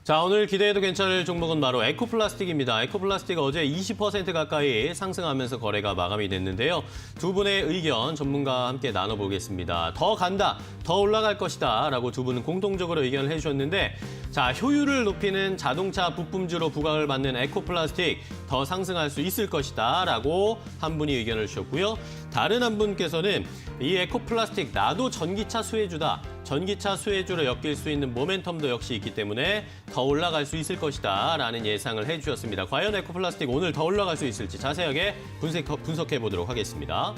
자, 오늘 기대해도 괜찮을 종목은 바로 에코플라스틱입니다. 에코플라스틱 어제 20% 가까이 상승하면서 거래가 마감이 됐는데요. 두 분의 의견 전문가와 함께 나눠보겠습니다. 더 간다, 더 올라갈 것이다 라고 두 분은 공통적으로 의견을 해주셨는데 자, 효율을 높이는 자동차 부품주로 부각을 받는 에코플라스틱 더 상승할 수 있을 것이다 라고 한 분이 의견을 주셨고요. 다른 한 분께서는 이 에코플라스틱 나도 전기차 수혜주다. 전기차 수혜주로 엮일 수 있는 모멘텀도 역시 있기 때문에 더 올라갈 수 있을 것이다 라는 예상을 해주셨습니다. 과연 에코플라스틱 오늘 더 올라갈 수 있을지 자세하게 분석해 보도록 하겠습니다.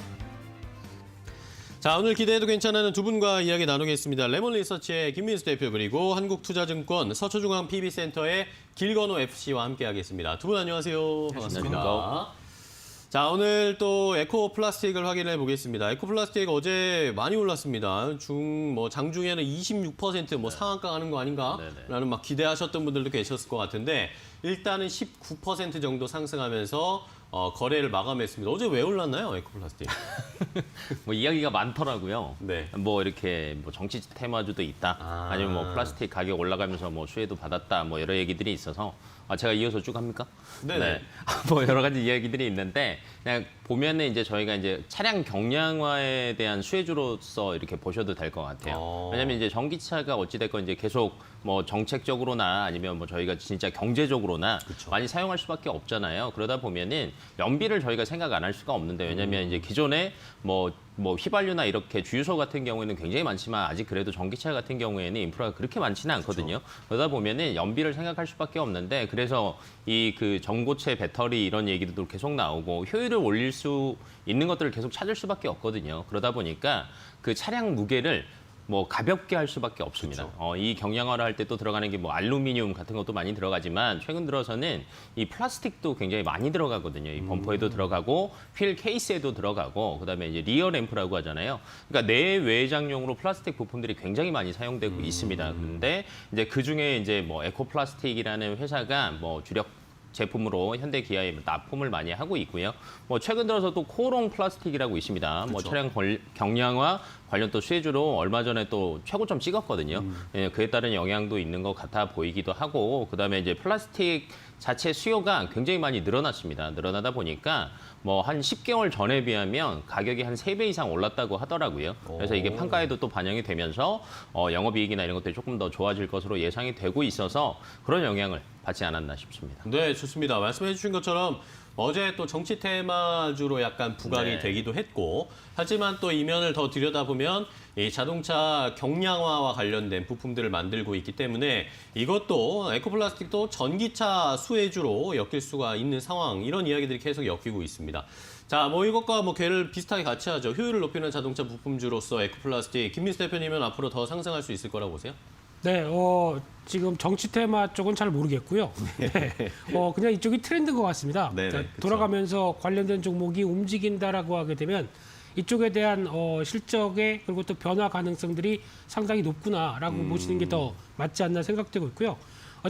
자, 오늘 기대해도 괜찮은 두 분과 이야기 나누겠습니다. 레몬리서치의 김민수 대표 그리고 한국투자증권 서초중앙 PB센터의 길건호 FC와 함께하겠습니다. 두 분 안녕하세요. 반갑습니다. 자, 오늘 또 에코 플라스틱을 확인해 보겠습니다. 에코 플라스틱 어제 많이 올랐습니다. 장중에는 26% 상한가 가는 거 아닌가라는 막 기대하셨던 분들도 계셨을 것 같은데 일단은 19% 정도 상승하면서 거래를 마감했습니다. 어제 왜 올랐나요, 에코 플라스틱? 뭐 이야기가 많더라고요. 네. 뭐 이렇게 뭐 정치 테마주도 있다. 아니면 뭐 플라스틱 가격 올라가면서 뭐 수혜도 받았다. 뭐 여러 얘기들이 있어서 제가 이어서 쭉 합니까? 네네. 뭐 여러 가지 이야기들이 있는데 그냥 보면은 이제 저희가 이제 차량 경량화에 대한 수혜주로서 이렇게 보셔도 될 것 같아요. 왜냐면 이제 전기차가 어찌됐건 이제 계속 뭐 정책적으로나 아니면 뭐 저희가 진짜 경제적으로나 많이 사용할 수밖에 없잖아요. 그러다 보면은 연비를 저희가 생각 안 할 수가 없는데 왜냐면 이제 기존에 뭐 휘발유나 이렇게 주유소 같은 경우에는 굉장히 많지만 아직 그래도 전기차 같은 경우에는 인프라가 그렇게 많지는 않거든요. 그러다 보면은 연비를 생각할 수밖에 없는데 그래서 이 그 전고체 배터리 이런 얘기도 계속 나오고 효율을 올릴 수 있는 것들을 계속 찾을 수밖에 없거든요. 그러다 보니까 그 차량 무게를 뭐 가볍게 할 수밖에 없습니다. 이 경량화를 할 때 또 들어가는 게 뭐 알루미늄 같은 것도 많이 들어가지만 최근 들어서는 이 플라스틱도 굉장히 많이 들어가거든요. 이 범퍼에도 들어가고 휠 케이스에도 들어가고 그다음에 이제 리어 램프라고 하잖아요. 그러니까 내외장용으로 플라스틱 부품들이 굉장히 많이 사용되고 있습니다. 그런데 이제 그 중에 이제 뭐 에코 플라스틱이라는 회사가 뭐 주력 제품으로 현대 기아에 납품을 많이 하고 있고요. 뭐 최근 들어서 또 코롱 플라스틱이라고 있습니다. 뭐 차량 경량화 관련 또 수혜주로 얼마 전에 또 최고점 찍었거든요. 예, 그에 따른 영향도 있는 것 같아 보이기도 하고 그다음에 이제 플라스틱 자체 수요가 굉장히 많이 늘어났습니다. 늘어나다 보니까 뭐 한 10개월 전에 비하면 가격이 한 3배 이상 올랐다고 하더라고요. 그래서 이게 판가에도 또 반영이 되면서 영업이익이나 이런 것들이 조금 더 좋아질 것으로 예상이 되고 있어서 그런 영향을 받지 않았나 싶습니다. 네, 좋습니다. 말씀해 주신 것처럼 어제 또 정치 테마주로 약간 부각이 되기도 했고 하지만 또 이면을 더 들여다보면 이 자동차 경량화와 관련된 부품들을 만들고 있기 때문에 이것도 에코플라스틱도 전기차 수혜주로 엮일 수가 있는 상황 이런 이야기들이 계속 엮이고 있습니다. 자, 뭐 이것과 뭐 궤를 비슷하게 같이 하죠. 효율을 높이는 자동차 부품주로서 에코플라스틱 김민수 대표님은 앞으로 더 상승할 수 있을 거라고 보세요? 네, 지금 정치 테마 쪽은 잘 모르겠고요. 네, 그냥 이쪽이 트렌드인 것 같습니다. 네네, 그러니까 그쵸. 돌아가면서 관련된 종목이 움직인다라고 하게 되면 이쪽에 대한 실적에 그리고 또 변화 가능성들이 상당히 높구나라고 보시는 게 더 맞지 않나 생각되고 있고요.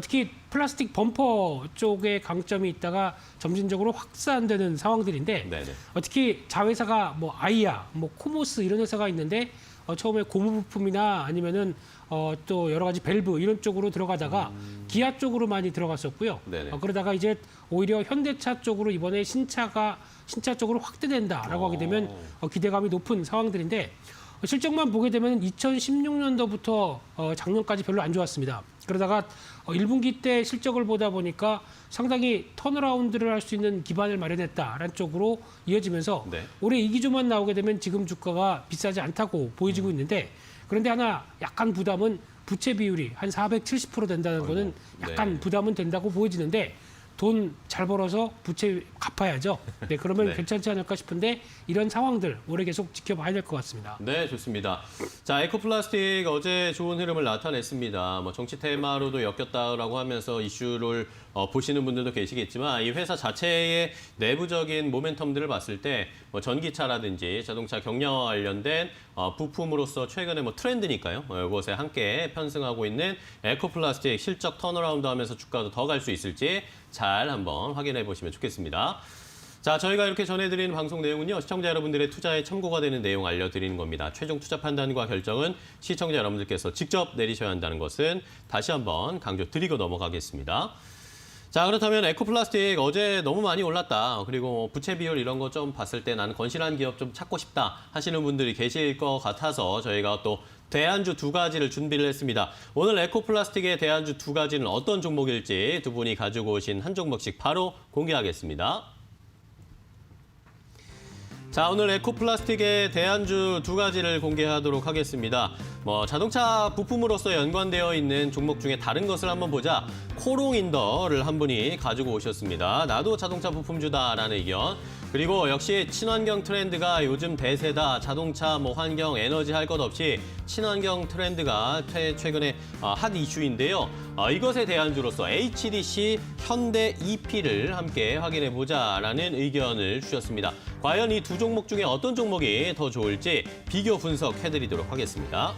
특히 플라스틱 범퍼 쪽에 강점이 있다가 점진적으로 확산되는 상황들인데 네네. 특히 자회사가 뭐 아이아, 뭐 코모스 이런 회사가 있는데 처음에 고무 부품이나 아니면은 또 여러 가지 밸브 이런 쪽으로 들어가다가 기아 쪽으로 많이 들어갔었고요. 네네. 그러다가 이제 오히려 현대차 쪽으로 이번에 신차 쪽으로 확대된다라고 하게 되면 기대감이 높은 상황들인데 실적만 보게 되면 2016년도부터 작년까지 별로 안 좋았습니다. 그러다가 1분기 때 실적을 보다 보니까 상당히 턴어라운드를 할 수 있는 기반을 마련했다라는 쪽으로 이어지면서 네. 올해 이 기조만 나오게 되면 지금 주가가 비싸지 않다고 보여지고 있는데 그런데 하나 약간 부담은 부채 비율이 한 470% 된다는 거는 약간 네. 부담은 된다고 보여지는데 돈 잘 벌어서 부채 갚아야죠. 네, 그러면 네. 괜찮지 않을까 싶은데 이런 상황들 올해 계속 지켜봐야 될 것 같습니다. 네, 좋습니다. 자, 에코플라스틱 어제 좋은 흐름을 나타냈습니다. 뭐 정치 테마로도 엮였다라고 하면서 이슈를 보시는 분들도 계시겠지만 이 회사 자체의 내부적인 모멘텀들을 봤을 때 뭐 전기차라든지 자동차 경량화 관련된 부품으로서 최근에 뭐 트렌드니까요. 이것에 함께 편승하고 있는 에코플라스틱 실적 턴어라운드 하면서 주가도 더 갈 수 있을지 잘 한번 확인해 보시면 좋겠습니다. 자, 저희가 이렇게 전해드리는 방송 내용은요. 시청자 여러분들의 투자에 참고가 되는 내용 알려드리는 겁니다. 최종 투자 판단과 결정은 시청자 여러분들께서 직접 내리셔야 한다는 것은 다시 한번 강조드리고 넘어가겠습니다. 자, 그렇다면 에코플라스틱 어제 너무 많이 올랐다. 그리고 부채 비율 이런 거 좀 봤을 때 나는 건실한 기업 좀 찾고 싶다 하시는 분들이 계실 것 같아서 저희가 또 대안주 2가지를 준비를 했습니다. 오늘 에코플라스틱의 대안주 2가지는 어떤 종목일지 두 분이 가지고 오신 한 종목씩 바로 공개하겠습니다. 자, 오늘 에코플라스틱의 대안주 2가지를 공개하도록 하겠습니다. 뭐 자동차 부품으로서 연관되어 있는 종목 중에 다른 것을 한번 보자. 코롱인더를 한 분이 가지고 오셨습니다. 나도 자동차 부품주다라는 의견. 그리고 역시 친환경 트렌드가 요즘 대세다. 자동차, 환경, 에너지 할 것 없이 친환경 트렌드가 최근에 핫 이슈인데요. 이것에 대안주로서 HDC 현대 EP를 함께 확인해 보자라는 의견을 주셨습니다. 과연 이 두 종목 중에 어떤 종목이 더 좋을지 비교 분석해드리도록 하겠습니다.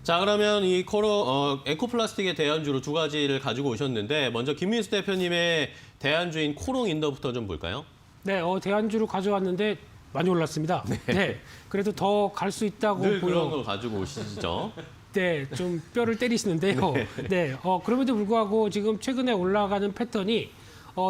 자, 그러면 이 에코플라스틱의 대안주로 두 가지를 가지고 오셨는데 먼저 김민수 대표님의 대안주인 코롱 인더부터 좀 볼까요? 네, 대안주로 가져왔는데 많이 올랐습니다. 네, 그래도 더 갈 수 있다고 늘 보여. 그런 걸 가지고 오시죠. 네, 좀 뼈를 때리시는데요. 네, 그럼에도 불구하고 지금 최근에 올라가는 패턴이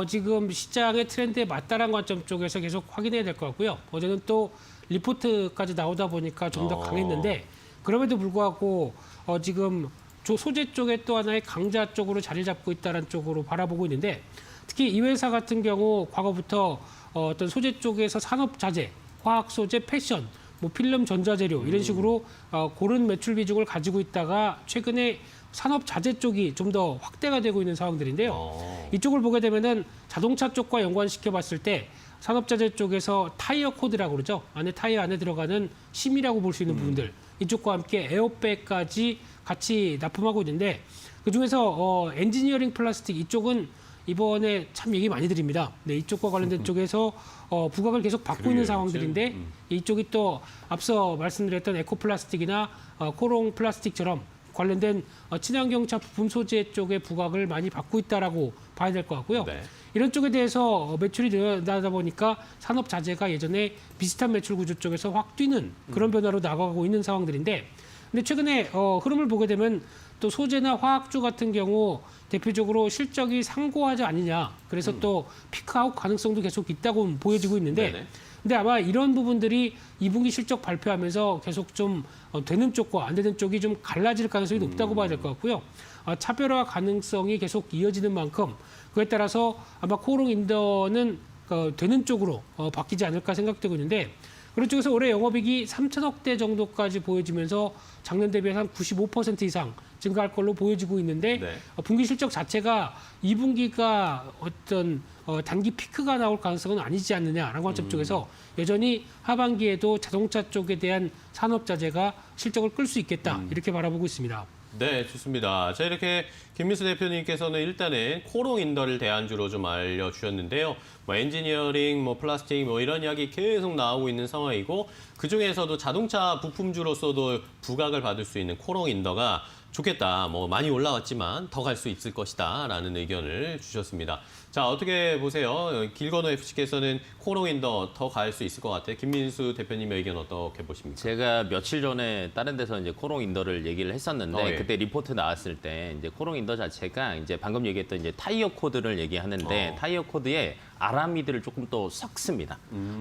지금 시장의 트렌드에 맞다라는 관점 쪽에서 계속 확인해야 될 것 같고요. 어제는 또 리포트까지 나오다 보니까 좀 더 강했는데 그럼에도 불구하고 지금 소재 쪽에 또 하나의 강자 쪽으로 자리 잡고 있다는 쪽으로 바라보고 있는데 특히 이 회사 같은 경우 과거부터 어떤 소재 쪽에서 산업 자재, 화학 소재, 패션, 필름 전자재료 이런 식으로 고른 매출 비중을 가지고 있다가 최근에 산업 자재 쪽이 좀 더 확대가 되고 있는 상황들인데요. 이쪽을 보게 되면은 자동차 쪽과 연관시켜 봤을 때 산업 자재 쪽에서 타이어 코드라고 그러죠. 타이어 안에 들어가는 심이라고 볼 수 있는 부분들 이쪽과 함께 에어백까지 같이 납품하고 있는데 그중에서 엔지니어링 플라스틱 이쪽은 이번에 참 얘기 많이 드립니다. 네, 이쪽과 관련된 쪽에서 부각을 계속 받고 있는 상황들인데 이쪽이 또 앞서 말씀드렸던 에코플라스틱이나 코롱 플라스틱처럼 관련된 친환경차 부품 소재 쪽의 부각을 많이 받고 있다라고 봐야 될 것 같고요. 네. 이런 쪽에 대해서 매출이 늘어나다 보니까 산업 자재가 예전에 비슷한 매출 구조 쪽에서 확 뛰는 그런 변화로 나가고 있는 상황들인데 근데 최근에 흐름을 보게 되면 또 소재나 화학주 같은 경우 대표적으로 실적이 상고하지 않느냐. 그래서 또 피크아웃 가능성도 계속 있다고 보여지고 있는데 네네. 근데 아마 이런 부분들이 2분기 실적 발표하면서 계속 좀 되는 쪽과 안 되는 쪽이 좀 갈라질 가능성이 높다고 봐야 될 것 같고요. 차별화 가능성이 계속 이어지는 만큼 그에 따라서 아마 코롱 인더는 되는 쪽으로 바뀌지 않을까 생각되고 있는데 그런 쪽에서 올해 영업이익이 3천억대 정도까지 보여지면서 작년 대비해서 한 95% 이상 증가할 걸로 보여지고 있는데 네. 분기 실적 자체가 2분기가 어떤 단기 피크가 나올 가능성은 아니지 않느냐라는 관점 쪽에서 여전히 하반기에도 자동차 쪽에 대한 산업 자재가 실적을 끌 수 있겠다 이렇게 바라보고 있습니다. 네, 좋습니다. 자, 이렇게 김민수 대표님께서는 일단은 코롱 인더를 대안주로 좀 알려주셨는데요. 엔지니어링, 플라스틱, 이런 이야기 계속 나오고 있는 상황이고 그중에서도 자동차 부품주로서도 부각을 받을 수 있는 코롱 인더가 좋겠다. 많이 올라왔지만 더 갈 수 있을 것이다. 라는 의견을 주셨습니다. 자, 어떻게 보세요? 길건호 FC께서는 코롱 인더 더 갈 수 있을 것 같아요. 김민수 대표님의 의견 어떻게 보십니까? 제가 며칠 전에 다른 데서 이제 코롱 인더를 얘기를 했었는데 예. 그때 리포트 나왔을 때 이제 코롱 인더 자체가 이제 방금 얘기했던 이제 타이어 코드를 얘기하는데 타이어 코드에 아라미드를 조금 또 섞습니다.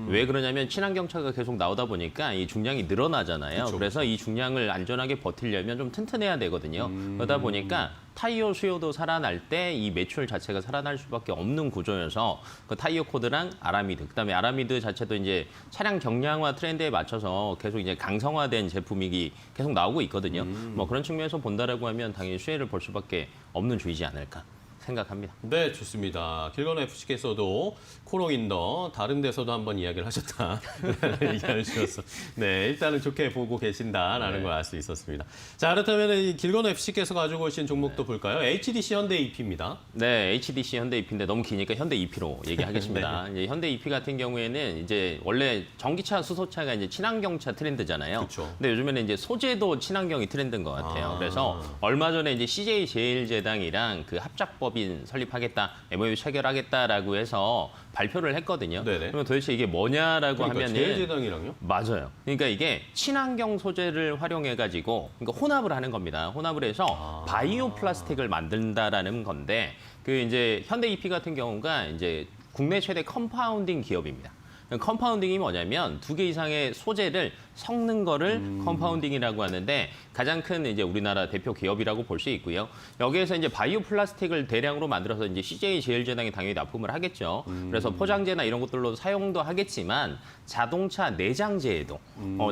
왜 그러냐면 친환경차가 계속 나오다 보니까 이 중량이 늘어나잖아요. 그쵸, 그래서 이 중량을 안전하게 버티려면 좀 튼튼해야 되거든요. 그러다 보니까 타이어 수요도 살아날 때 이 매출 자체가 살아날 수밖에 없는 구조여서 그 타이어 코드랑 아라미드, 그다음에 아라미드 자체도 이제 차량 경량화 트렌드에 맞춰서 계속 이제 강성화된 제품이 계속 나오고 있거든요. 그런 측면에서 본다라고 하면 당연히 수혜를 볼 수밖에 없는 주이지 않을까 생각합니다. 네, 좋습니다. 길건호 FC께서도 코롱 인더 다른 데서도 한번 이야기를 하셨다. 얘기를 주셨어. 네, 일단은 좋게 보고 계신다라는 걸 알 수 있었습니다. 자, 그렇다면 이 길건호 FC께서 가지고 오신 종목도 볼까요? HDC 현대 EP입니다. 네, HDC 현대 EP인데 너무 기니까 현대 EP로 얘기하겠습니다. 이제 현대 EP 같은 경우에는 이제 원래 전기차, 수소차가 이제 친환경차 트렌드잖아요. 그쵸. 근데 요즘에는 이제 소재도 친환경이 트렌드인 것 같아요. 그래서 얼마 전에 이제 CJ 제일제당이랑 그 합작법인 설립하겠다, MOU 체결하겠다라고 해서 발표를 했거든요. 네네. 그러면 도대체 이게 뭐냐라고 그러니까 하면은 제일제당이랑요? 맞아요. 그러니까 이게 친환경 소재를 활용해가지고 그러니까 혼합을 하는 겁니다. 혼합을 해서 바이오 플라스틱을 만든다라는 건데 그 이제 현대 EP 같은 경우가 이제 국내 최대 컴파운딩 기업입니다. 컴파운딩이 뭐냐면 2개 이상의 소재를 섞는 거를 컴파운딩이라고 하는데 가장 큰 이제 우리나라 대표 기업이라고 볼 수 있고요. 여기에서 이제 바이오 플라스틱을 대량으로 만들어서 이제 CJ 제일제당이 당연히 납품을 하겠죠. 그래서 포장재나 이런 것들로 사용도 하겠지만 자동차 내장재에도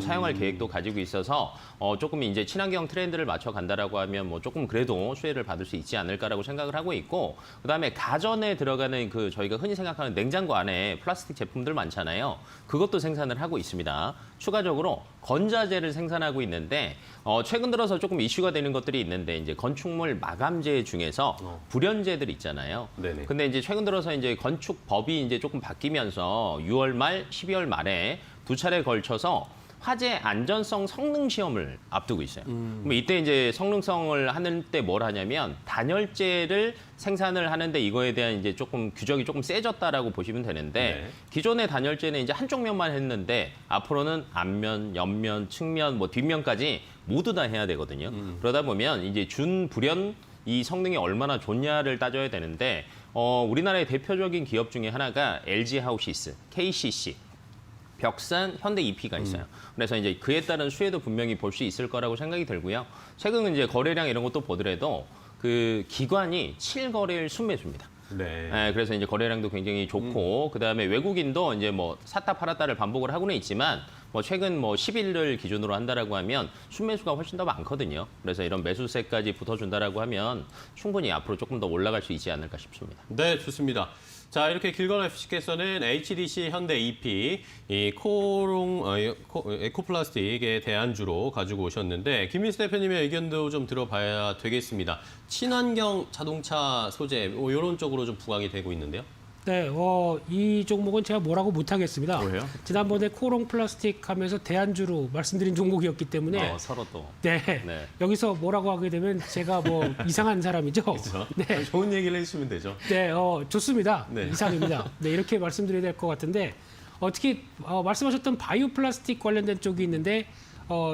사용할 계획도 가지고 있어서 조금 이제 친환경 트렌드를 맞춰 간다라고 하면 뭐 조금 그래도 수혜를 받을 수 있지 않을까라고 생각을 하고 있고, 그다음에 가전에 들어가는 그 저희가 흔히 생각하는 냉장고 안에 플라스틱 제품들 많잖아요. 그것도 생산을 하고 있습니다. 추가적으로 건자재를 생산하고 있는데 최근 들어서 조금 이슈가 되는 것들이 있는데 이제 건축물 마감재 중에서 불연재들 있잖아요. 네네. 근데 이제 최근 들어서 이제 건축법이 이제 조금 바뀌면서 6월 말, 12월 말에 2차례 걸쳐서 화재 안전성 성능 시험을 앞두고 있어요. 그럼 이때 이제 성능성을 하는 때 뭘 하냐면 단열재를 생산을 하는데 이거에 대한 이제 조금 규정이 조금 세졌다라고 보시면 되는데, 네. 기존의 단열재는 이제 한쪽 면만 했는데 앞으로는 앞면, 옆면, 측면, 뭐 뒷면까지 모두 다 해야 되거든요. 그러다 보면 이제 준불연 이 성능이 얼마나 좋냐를 따져야 되는데 우리나라의 대표적인 기업 중에 하나가 LG 하우시스, KCC, 벽산, 현대 EP가 있어요. 그래서 이제 그에 따른 수혜도 분명히 볼 수 있을 거라고 생각이 들고요. 최근 이제 거래량 이런 것도 보더라도 그 기관이 7거래일 순매수입니다. 네. 네, 그래서 이제 거래량도 굉장히 좋고, 그다음에 외국인도 이제 뭐 샀다 팔았다를 반복을 하고는 있지만 뭐 최근 뭐 10일을 기준으로 한다라고 하면 순매수가 훨씬 더 많거든요. 그래서 이런 매수세까지 붙어준다라고 하면 충분히 앞으로 조금 더 올라갈 수 있지 않을까 싶습니다. 네, 좋습니다. 자, 이렇게 길건 FC께서는 HDC, 현대 EP, 이 코롱 에코플라스틱에 대안주로 가지고 오셨는데, 김민수 대표님의 의견도 좀 들어봐야 되겠습니다. 친환경 자동차 소재, 이런 쪽으로 좀 부각이 되고 있는데요. 네, 이 종목은 제가 뭐라고 못하겠습니다. 뭐예요? 지난번에 코롱 플라스틱 하면서 대안주로 말씀드린 종목이었기 때문에 서로 또. 네, 네. 여기서 뭐라고 하게 되면 제가 뭐 이상한 사람이죠. 그렇죠? 네, 좋은 얘기를 해주시면 되죠. 네, 좋습니다. 네. 이상입니다. 네, 이렇게 말씀드려야 될 것 같은데 특히 말씀하셨던 바이오 플라스틱 관련된 쪽이 있는데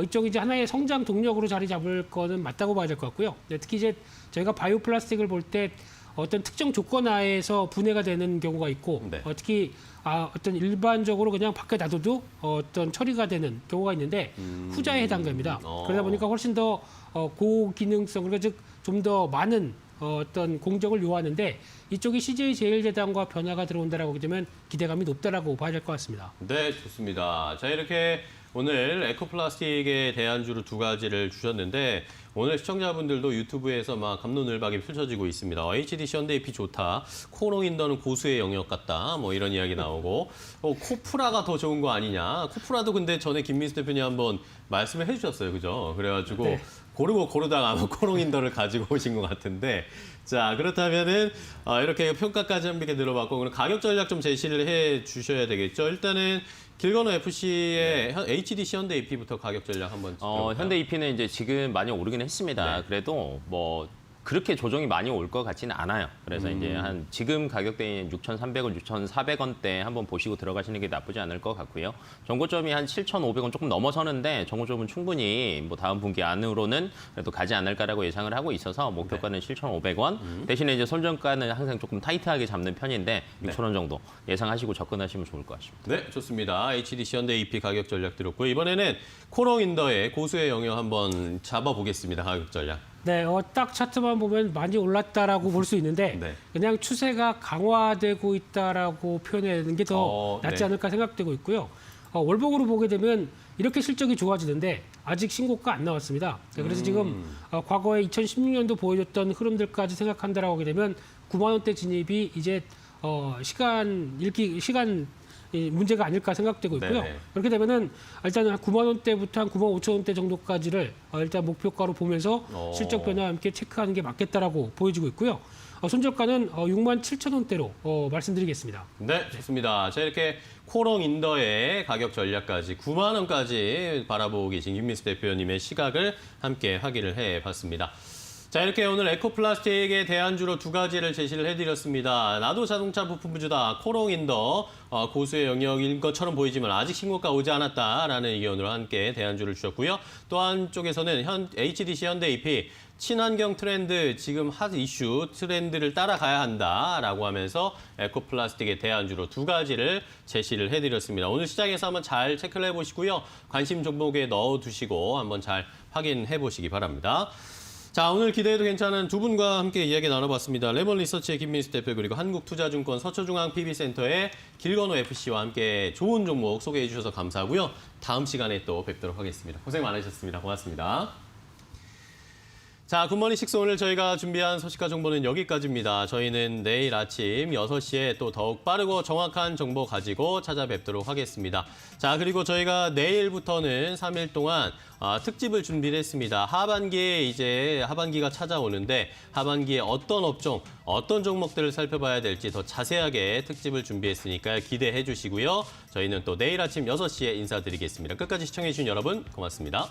이쪽이 이제 하나의 성장 동력으로 자리 잡을 거는 맞다고 봐야 될 것 같고요. 네, 특히 이제 저희가 바이오 플라스틱을 볼 때 어떤 특정 조건 하에서 분해가 되는 경우가 있고 네. 특히 어떤 일반적으로 그냥 밖에 놔둬도 어떤 처리가 되는 경우가 있는데 후자에 해당됩니다. 그러다 보니까 훨씬 더 고기능성, 그러니까 즉 좀 더 많은 어떤 공정을 요하는데 이쪽이 CJ 제일제당과 변화가 들어온다라고 하게 되면 기대감이 높다라고 봐야 될 것 같습니다. 네, 좋습니다. 자, 이렇게 오늘 에코플라스틱에 대안주로 2가지를 주셨는데, 오늘 시청자분들도 유튜브에서 막 갑론을박이 펼쳐지고 있습니다. HDC 현대 EP 좋다. 코롱인더는 고수의 영역 같다. 뭐 이런 이야기 나오고, 코프라가 더 좋은 거 아니냐. 코프라도 근데 전에 김민수 대표님 한번 말씀을 해주셨어요. 그죠? 그래가지고 네. 고르다가 아마 코롱인더를 가지고 오신 것 같은데, 자, 그렇다면은 이렇게 평가까지 함께 들어봤고, 그럼 가격 전략 좀 제시를 해 주셔야 되겠죠. 일단은 길건호 FC의 HDC 현대 EP부터 가격 전략 한번 들어볼까요? 현대 EP는 이제 지금 많이 오르긴 했습니다. 네. 그래도 뭐 그렇게 조정이 많이 올 것 같지는 않아요. 그래서 이제 한 지금 가격대인 6,300원, 6,400원대 한번 보시고 들어가시는 게 나쁘지 않을 것 같고요. 정고점이 한 7,500원 조금 넘어서는데 정고점은 충분히 뭐 다음 분기 안으로는 그래도 가지 않을까라고 예상을 하고 있어서 목표가는 7,500원. 대신에 이제 손절가는 항상 조금 타이트하게 잡는 편인데 6,000원 정도 예상하시고 접근하시면 좋을 것 같습니다. 네, 좋습니다. HDC 현대 EP 가격 전략 들었고, 이번에는 코롱인더의 고수의 영역 한번 잡아보겠습니다. 가격 전략. 네, 딱 차트만 보면 많이 올랐다라고 볼 수 있는데 네. 그냥 추세가 강화되고 있다라고 표현하는 게 더 낫지 네. 않을까 생각되고 있고요. 월봉으로 보게 되면 이렇게 실적이 좋아지는데 아직 신고가 안 나왔습니다. 네, 그래서 지금 과거에 2016년도 보여줬던 흐름들까지 생각한다라고 하게 되면 9만 원대 진입이 이제 시간 문제가 아닐까 생각되고 있고요. 네네. 그렇게 되면은 일단 한 9만 원대부터 한 9만 5천 원대 정도까지를 일단 목표가로 보면서 실적 변화와 함께 체크하는 게 맞겠다라고 보여지고 있고요. 손절가는 6만 7천 원대로 말씀드리겠습니다. 네, 좋습니다. 자, 이렇게 코롱인더의 가격 전략까지 9만 원까지 바라보고 계신 김민수 대표님의 시각을 함께 확인을 해봤습니다. 자, 이렇게 오늘 에코플라스틱의 대안주로 두 가지를 제시를 해드렸습니다. 나도 자동차 부품부주다, 코롱인더, 고수의 영역인 것처럼 보이지만 아직 신고가 오지 않았다라는 의견으로 함께 대안주를 주셨고요. 또 한쪽에서는 HDC 현대 EP, 친환경 트렌드, 지금 핫 이슈 트렌드를 따라가야 한다라고 하면서 에코플라스틱의 대안주로 두 가지를 제시를 해드렸습니다. 오늘 시장에서 한번 잘 체크를 해보시고요. 관심 종목에 넣어두시고 한번 잘 확인해 보시기 바랍니다. 자, 오늘 기대해도 괜찮은 두 분과 함께 이야기 나눠봤습니다. 레몬 리서치의 김민수 대표 그리고 한국투자증권 서초중앙 PB센터의 길건호 FC와 함께 좋은 종목 소개해 주셔서 감사하고요. 다음 시간에 또 뵙도록 하겠습니다. 고생 많으셨습니다. 고맙습니다. 자, 굿모닝 식스 오늘 저희가 준비한 소식과 정보는 여기까지입니다. 저희는 내일 아침 6시에 또 더욱 빠르고 정확한 정보 가지고 찾아뵙도록 하겠습니다. 자, 그리고 저희가 내일부터는 3일 동안 특집을 준비를 했습니다. 하반기에 이제 하반기가 찾아오는데 하반기에 어떤 업종, 어떤 종목들을 살펴봐야 될지 더 자세하게 특집을 준비했으니까 기대해 주시고요. 저희는 또 내일 아침 6시에 인사드리겠습니다. 끝까지 시청해 주신 여러분 고맙습니다.